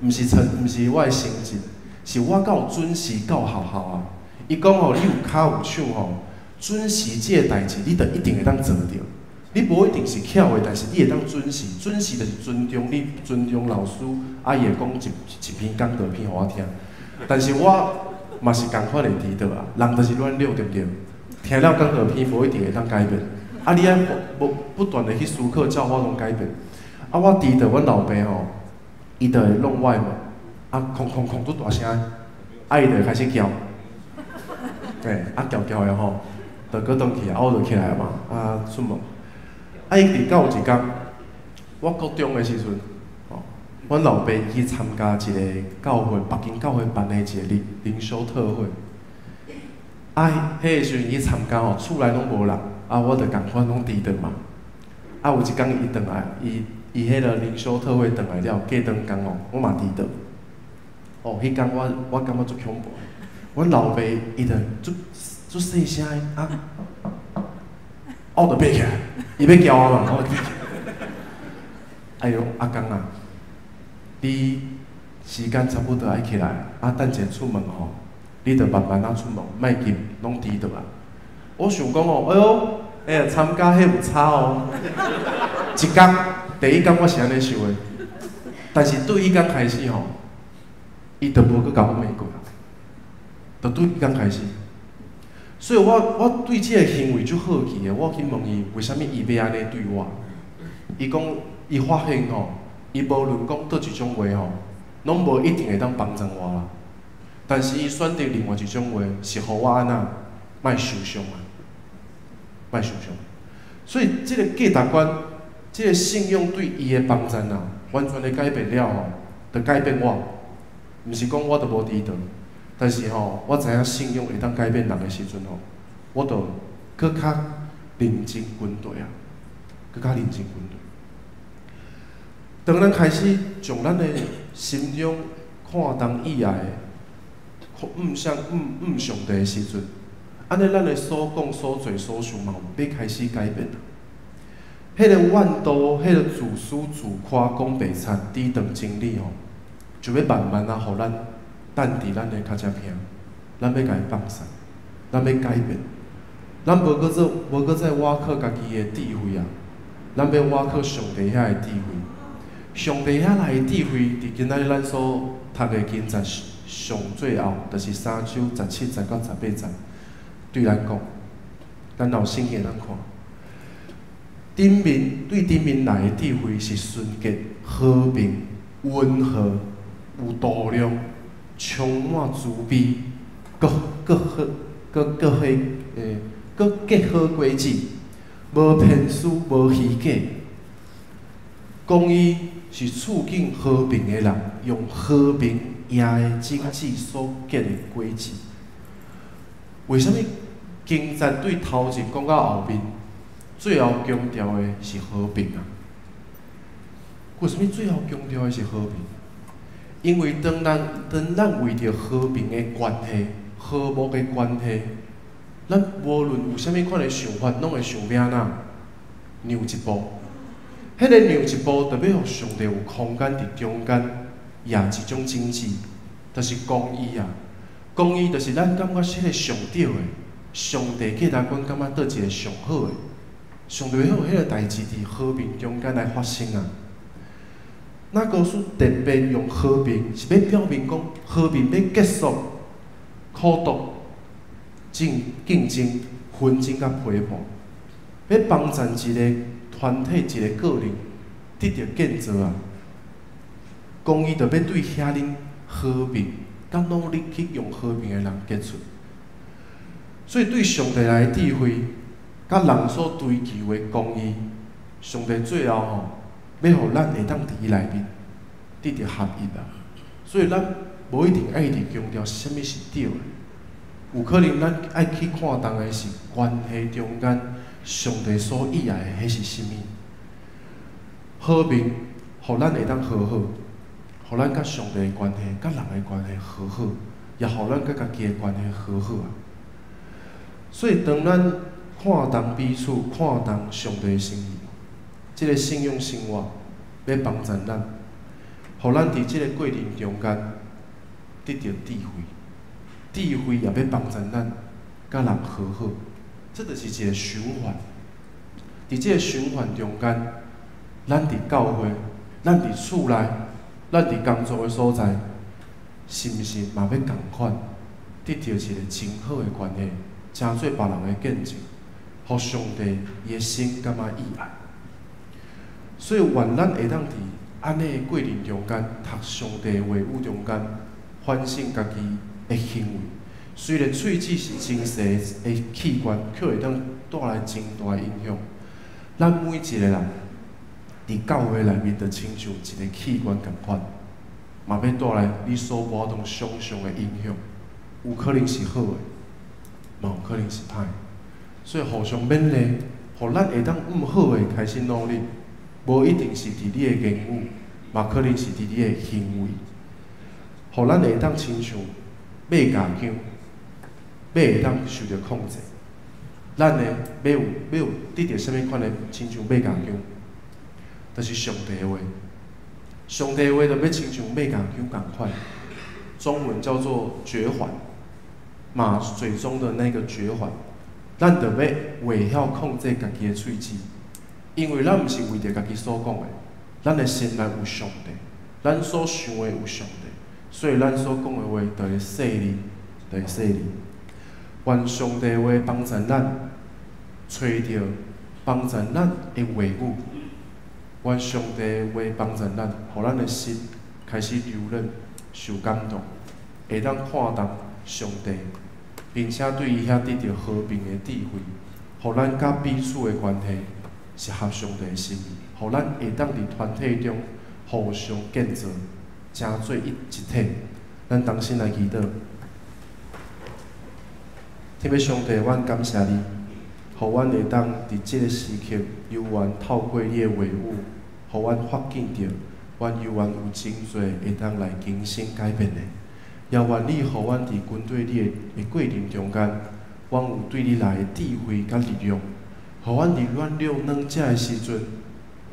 Speaker 4: 毋是我的成绩，是我敢有准时到学校啊。伊讲吼，你有骹有手吼，准时这个代志，你就一定会当做着。你无一定是巧的，但是你会当准时。准时就是尊重你，尊重老师，啊，伊会讲一篇讲道片互我听。但是我嘛是共款的迟到啊，人就是乱溜，对不对？听了讲道片，无一定会当改变。啊，你爱不断的去思考，才有法通改变。啊，我迟到，阮老爸吼，伊就会弄我的门，啊，哐哐哐拄大声，啊，伊就会开始叫，嘿，啊叫的吼，就搁转去啊，我就起来嘛，啊出门。啊，伊伫到有一天，我国中的时阵，吼，阮老爸去参加一个教会，北京教会办的一个灵修特会。啊，迄个时阵伊参加吼，厝内拢无人，啊，我就共款拢迟到嘛。啊，有一天伊转来，伊迄个灵修特会转来了，过顿工哦，我嘛迟到。哦，迄天我感觉足恐怖。阮老爸伊就足细声的啊，我就爬起来，伊要叫我嘛，我就爬起来。哎呦，阿公啊，你时间差不多爱起来，啊，等者出门吼。你着慢慢仔出门，莫急，拢迟到啊！我想讲哦，哎呀，参加迄有差哦。一天，第一天我是安尼想的，但是对伊刚开始吼，伊着无去甲我骂过，着对伊刚开始。所以我对即个行为足好奇的，我去问伊为虾米伊要安尼对我？伊讲伊发现吼，伊无论讲倒一种话吼，拢无一定会当帮助我啦。但是伊选择另外一种话，是互我安那，莫受伤啊，莫受伤。所以即个价值观，即个信用对伊的帮助啊，完全的改变了吼，就改变我。毋是讲我就无迟到，但是吼，我知影信用会当改变人的时阵吼，我就搁较认真军队啊，搁较认真军队。当咱开始从咱的心中看重以外的。毋上帝的时阵，安尼咱的所讲、所做、所想嘛，要开始改变啦。迄个怨妒、迄个自私自夸、讲白贼、低等真理吼，就要慢慢互咱等伫咱的脚趾边，咱要甲伊放下，咱要改变，咱无搁再挖靠家己的智慧啊，咱要挖靠上帝遐的智慧。上帝遐来的智慧，伫今仔日咱所读的经节。上最后就是3章17节到18节，对咱讲，咱有圣经咱看，对顶面来的智慧是纯洁、和平、温和、有度量、充满慈悲，搁结好果子，无偏私、无虚假。公义是促进和平的人，用和平赢的经济所结的果子。为什么经节对头前讲到后面，最后强调的是和平啊？为什么最后强调的是和平？因为当咱为着和平的关系、和睦的关系，咱无论有啥物款的想法，拢会想要哪让一步。迄个让一步，就要互上帝有空间伫中间，也一种经济，就是公义啊。公义就是咱感觉是迄个上对的，上帝价值观感觉倒一个上好的，上帝要互迄个代志伫和平中间来发生啊。那告诉特别用和平，是要表明讲和平要结束苦毒、竞争、纷争甲批判，要帮助一个团体、一个个人得到建造啊。公义就要对遐人和平，甲努力去用和平的人结出。所以对上帝来的智慧，甲人所追求的公义，上帝最后要互咱会当伫伊内面得到合一啊。所以咱无一定爱一直强调什么是对的，有可能咱爱去看重的是关系中间上帝所意爱的迄是甚物。好面，互咱会当和好，互咱甲上帝的关系、甲人的关系和好，也互咱甲家己的关系和好啊。所以，当咱看重彼此、看重上帝的心意，即个信仰生活要帮助咱，互咱伫即个过程中间得到智慧，智慧也要帮助咱甲人和好，这就是一个循环。伫即个循环中间，咱伫教会，咱伫厝内，咱伫工作的所在，是毋是嘛要共款，得到一个真好的关系，成做别人的见证，互上帝伊的心感觉意爱。所以，愿咱会当伫安尼的过程中间，读上帝的话语中间，反省家己的行为。虽然喙齿是真细的器官，却会当带来真大的影响。咱每一个人伫教会内面，就亲像一个器官共款，嘛要带来你所无同想象的影响。有可能是好的，嘛有可能是歹的。所以互相勉励，互咱会当往好的开始努力。无一定是伫你的言语，嘛可能是伫你的行为，互咱会当亲像马牙姜，马会当受到控制。咱呢要有得到什么款的亲像马牙姜，就是上帝的话。上帝的话就要亲像马牙姜共款，中文叫做绝环，马嘴中的那个绝环，咱就要会晓控制家己的喙齿。因为咱毋是为着家己所讲的，咱的心内有上帝，咱所想的有上帝，所以咱所讲的话就会细腻，就会细腻。愿上帝的话帮助咱找到帮助咱的话语，愿上帝的话帮助咱，互咱的心开始柔软、受感动，会当看重上帝，并且对伊遐得到和平的智慧，互咱甲彼此的关系是合上帝的心意，互咱会当伫团体中互相建造，成做一体。咱同心来祈祷，天父上帝，阮感谢你，互阮会当伫即个时刻，犹原透过你的话语，互阮发现着，阮犹原有真侪会当来更新改变的。也愿你互阮伫军队你的过程中间，阮有对你来的智慧甲力量。互阮伫阮了软者的时阵，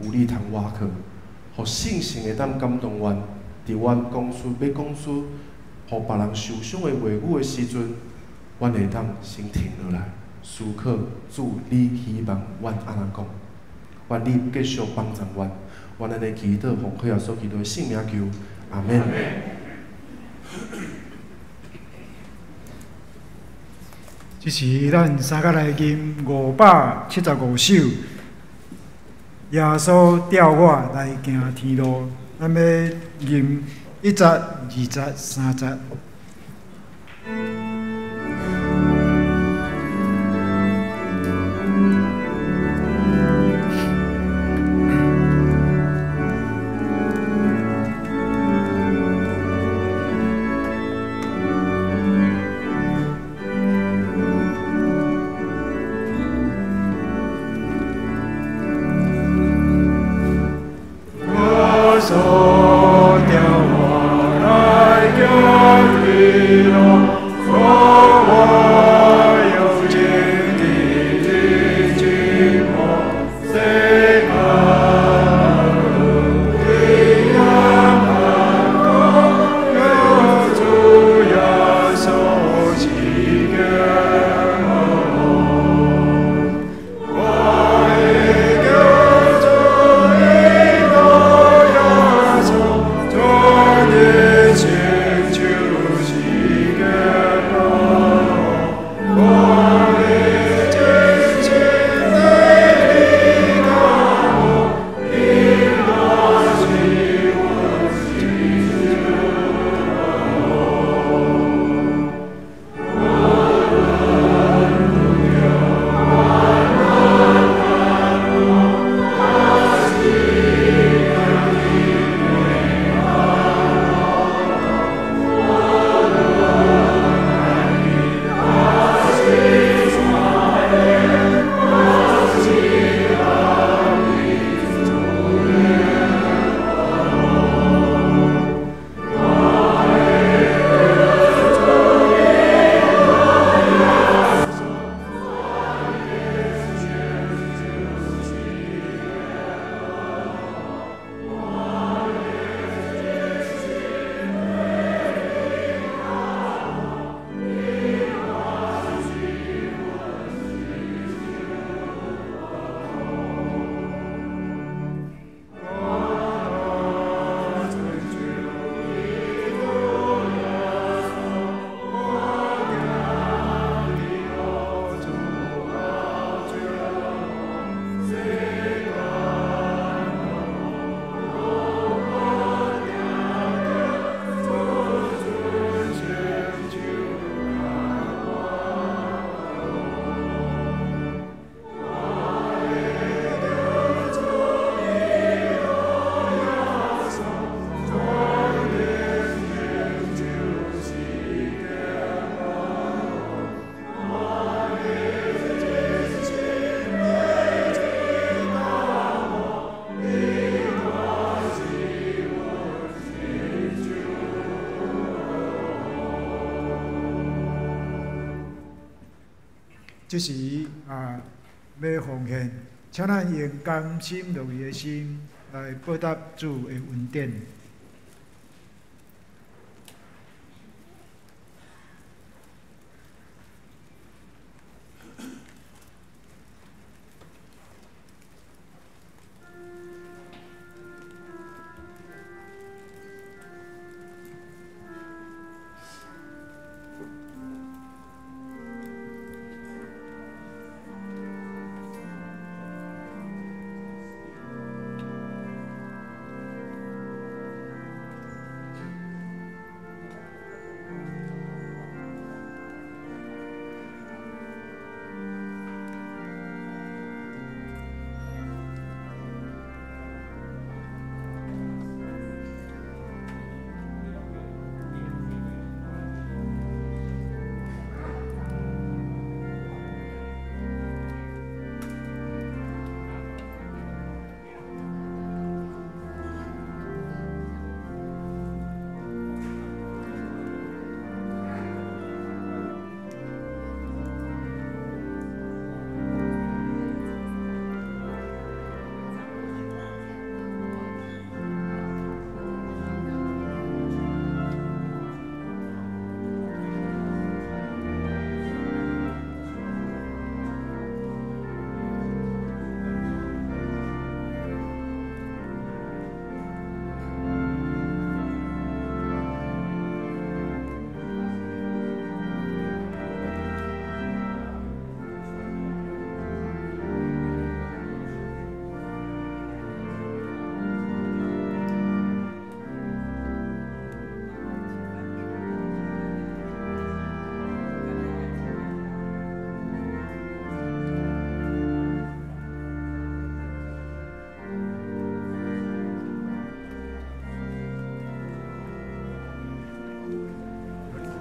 Speaker 4: 有你通瓦靠，互信心会当感动阮，伫阮讲出要讲出，互别人受伤的话语的时阵，阮会当先停落来，思考主你希望阮安怎讲，愿你继续帮助阮，阮安尼祈祷，奉靠耶稣基督的圣名求，阿免。
Speaker 3: 这是咱三甲来吟575首，耶稣调我来行天路，咱要吟1节、2节、3节。
Speaker 5: 所调我来救你。
Speaker 3: 即时要奉献，请咱用甘心乐意的心来报答主的恩典。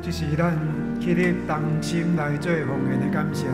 Speaker 3: 这是咱去咧同心来做奉献的感谢。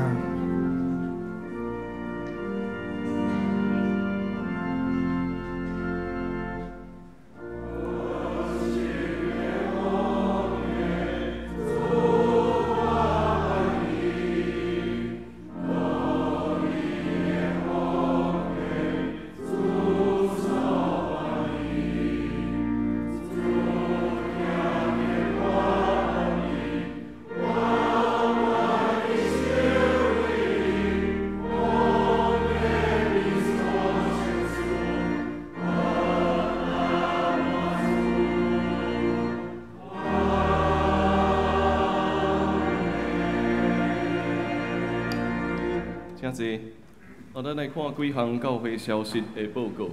Speaker 5: 请坐。咱来看几项教会消息的报告。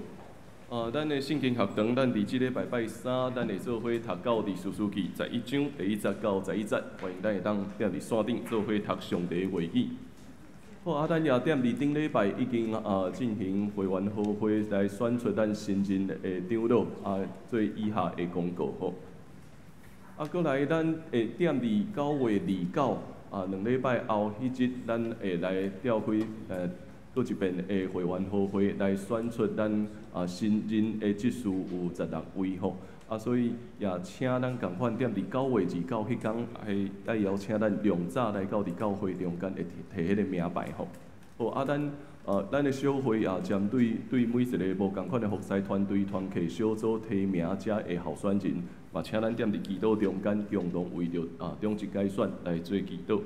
Speaker 5: 咱的圣经学堂，咱伫即礼拜三，咱会做伙读到伫士师记11章第1节到11节，欢迎咱会当踮伫线顶做伙读上帝的话语。好，咱也踮伫顶礼拜已经进行会员好会来选出咱新任的长老做以下的公告好。过来咱会踮伫9月29。2礼拜后迄日，咱会来召开搁一遍的会员好会来选出咱新任的执事有16位吼。所以也请咱共款踮伫9月29迄天，再邀请咱量早来到伫教会中间会摕迄个名牌吼。好，咱的小会也针对每一个无共款的服侍团队、团契小组提名者的候选人，嘛请咱踮伫祈祷中间共同为着中职改选来做祈祷。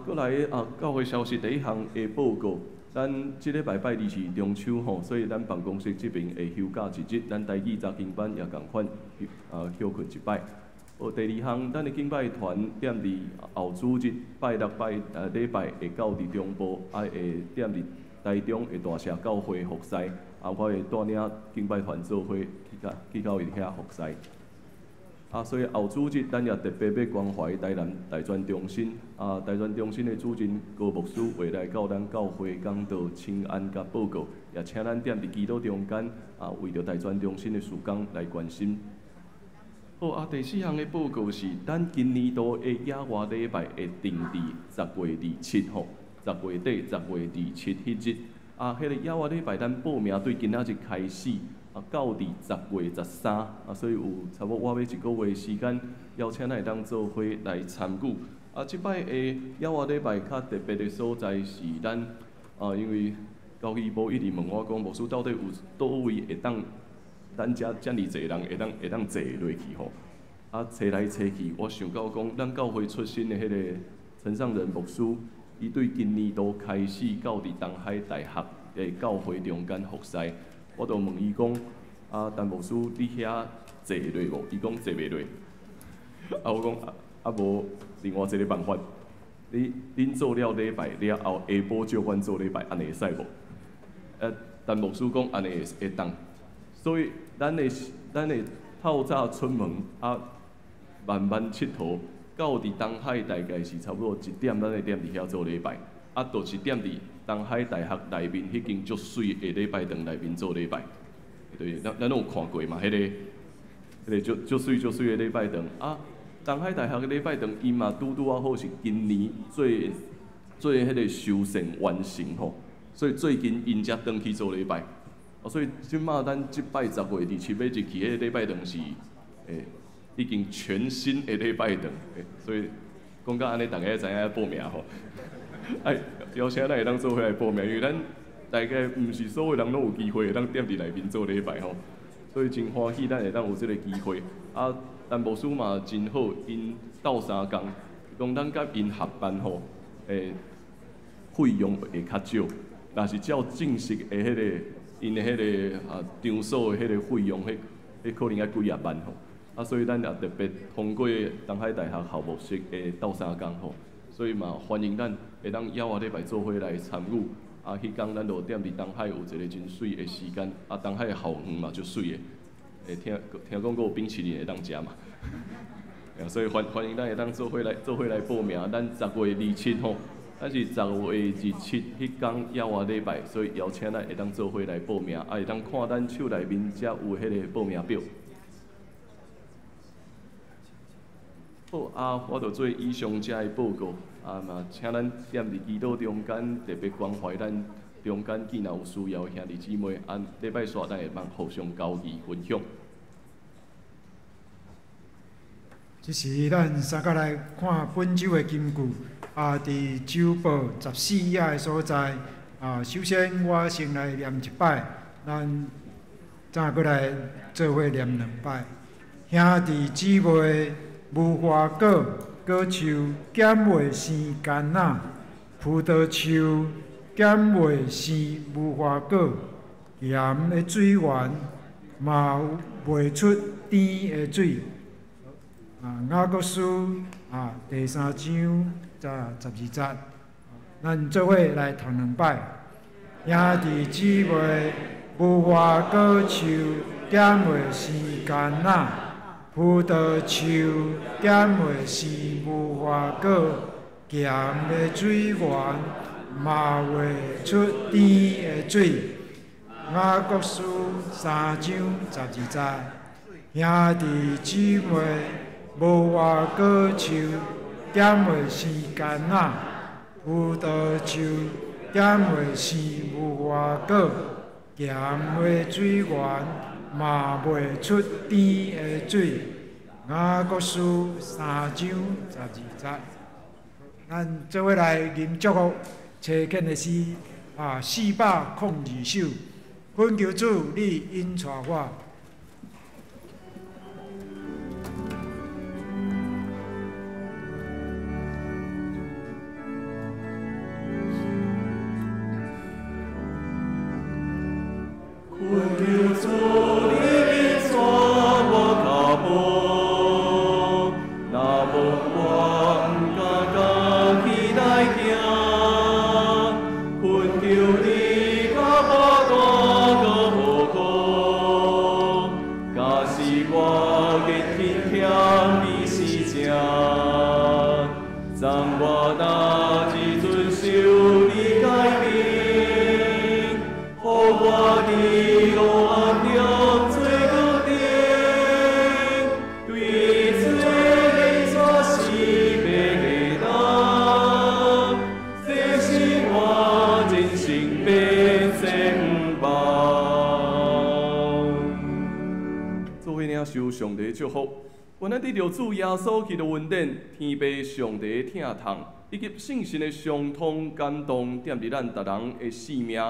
Speaker 5: 过来教会消息第一项的报告，咱即礼拜拜日是中秋吼，所以咱办公室这边会休假一日，咱台语查经班也共款休困一摆。第二项，咱的敬拜团踮伫后主日拜六礼拜会到伫中部，会踮伫台中的大社教会服侍，我会带领敬拜团做伙去到伊遐服侍。所以后主日咱也特别要关怀台南大专中心，大专中心的主任高牧师会来到咱教会讲道请安甲报告，也请咱踮伫祈祷中间，为着大专中心的事工来关心。好，第4项的报告是，咱今年度的野外礼拜会定伫10月27号，10月底10月27迄日。迄个野外礼拜咱报名对今仔日开始，到伫10月13，所以有差不多我要1个月时间，邀请咱会当做伙来参与。即摆的耀华礼拜较特别的所在是咱因为教育部一直问我讲，牧师到底有倒位会当咱遮尔济人会当坐落去吼？找来找去，我想到讲，咱教会出身的迄个陈上仁牧师，伊对今年度开始到伫东海大学的教会中间服侍，我就问伊讲，陈牧师你遐坐落无？伊讲坐袂落。我讲无另外一个办法，恁做了礼拜了后，下晡叫阮做礼拜，安尼会使无？陈牧师讲安尼会当，所以咱的透早出门慢慢佚佗，到伫东海大概是差不多1点，咱会踮伫遐做礼拜，就是踮伫东海大学内面迄间足水的礼拜堂内面做礼拜。对，咱有看过嘛？迄个足水的礼拜堂东海大学的礼拜堂，伊嘛拄啊好是今年做迄个修缮完成吼，所以最近因才转去做礼拜。所以即马咱即摆10月27日去，迄个礼拜堂是已经全新的礼拜堂，所以讲到安尼，大家知影要报名吼。邀请咱会当做伙来报名，因为咱大概毋是所有人拢有机会会当踮伫内面做礼拜吼，所以真欢喜咱会当有即个机会。但牧师嘛真好，因斗相共，讲咱甲因合办吼，费用会较少。若是照正式的迄个因的迄个场所的迄个费用，迄可能要几万吼。所以咱也特别通过东海大学校务室的斗相共吼，所以嘛欢迎咱会当邀礼拜做伙来参与。迄天咱就踮伫东海有一个真水的时间，东海的校园嘛足水的，听讲佫有冰淇淋会当食嘛，所以欢迎咱会当做伙来报名。咱10月27吼，咱是10月27迄天邀我礼拜，所以邀请咱会当做伙来报名，会当看咱手内面才有迄个报名表。好我就做以上这的报告。嘛，请咱踮伫祈祷中间，特别关怀咱中间既若有需要的兄弟姊妹，礼拜煞咱会帮互相交易分享。
Speaker 3: 这是咱三甲来看本周的金句伫周报14页的所在。首先我先来念一摆，咱再过来做伙念2摆。兄弟姊妹，无花果。果树减袂生柑仔，葡萄树减袂生无花果，咸的水源嘛袂出甜的水。雅各书第3章12节，咱做伙来读2摆。兄弟姊妹，无花果树减袂生柑仔。葡萄树减袂生无花果，咸的水源嘛袂出甜的水。雅各书3章12节，兄弟姊妹，无花果树减袂生柑仔，葡萄树减袂生无花果，咸的水源嘛袂出甜的水。雅各书3章12节，咱做伙来念祝福，车建的诗402首，恳求主你引带我。
Speaker 5: 受上帝祝福，愿咱得着主耶稣基督恩典、天父上帝的疼痛，以及圣神的相通感动，踮伫咱逐人的性命，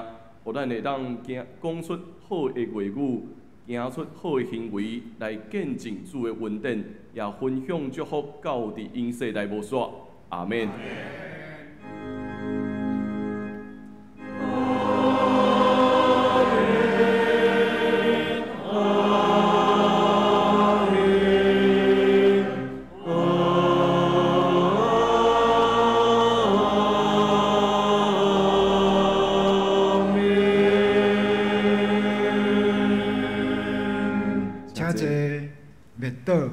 Speaker 5: 互咱会当讲出好的话语，行出好的行为，来见证主的恩典，也分享祝福，到伫永世来无煞。阿门。
Speaker 3: 请坐，灭倒。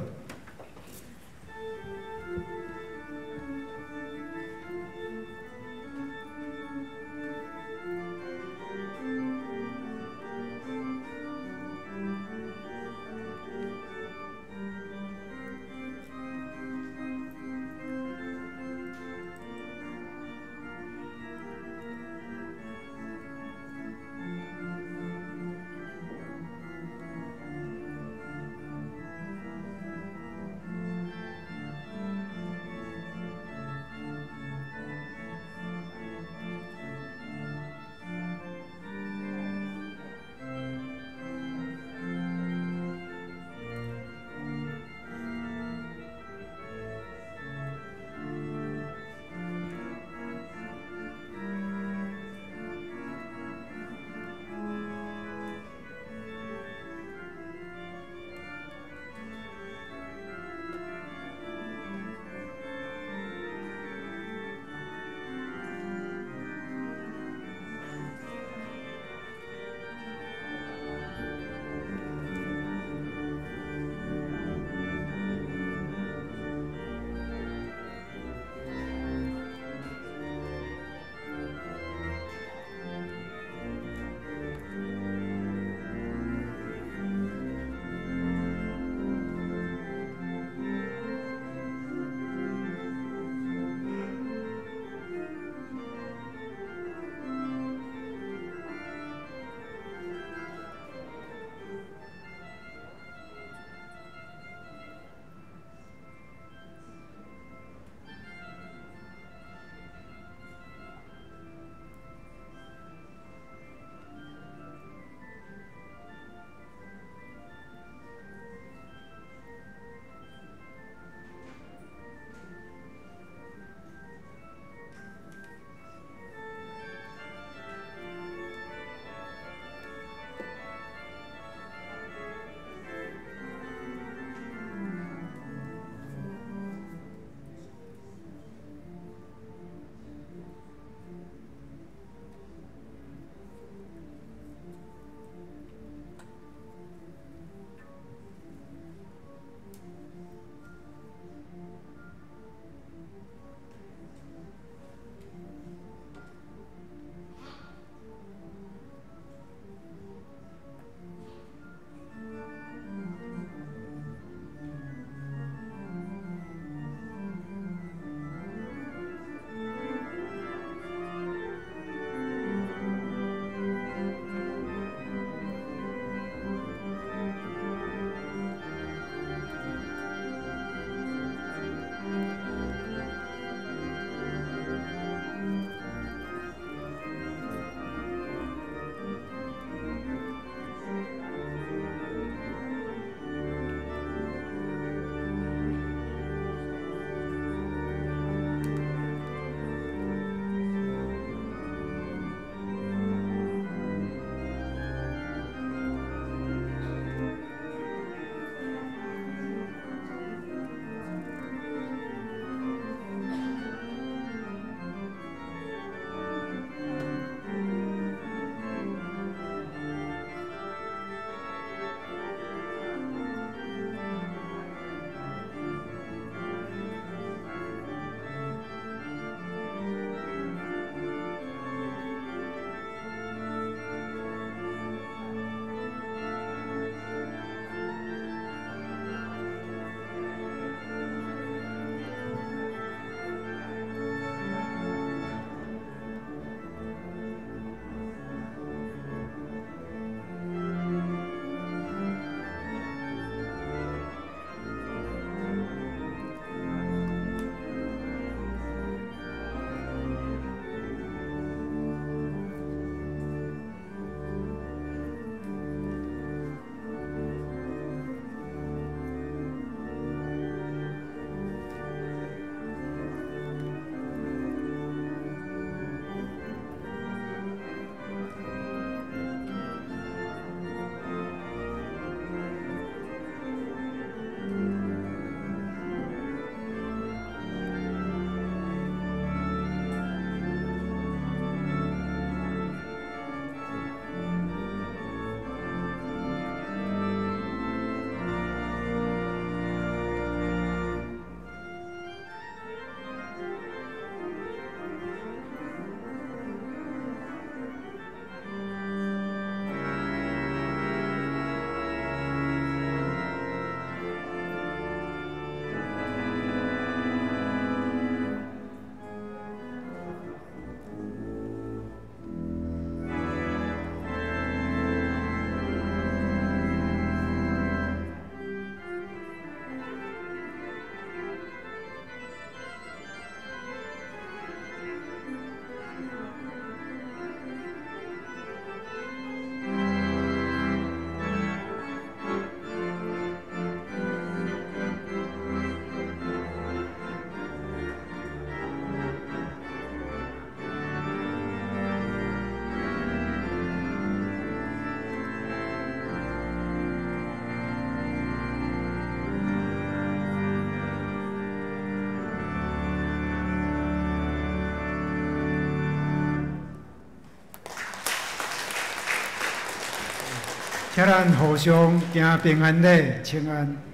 Speaker 3: 请咱互相行平安礼，请安。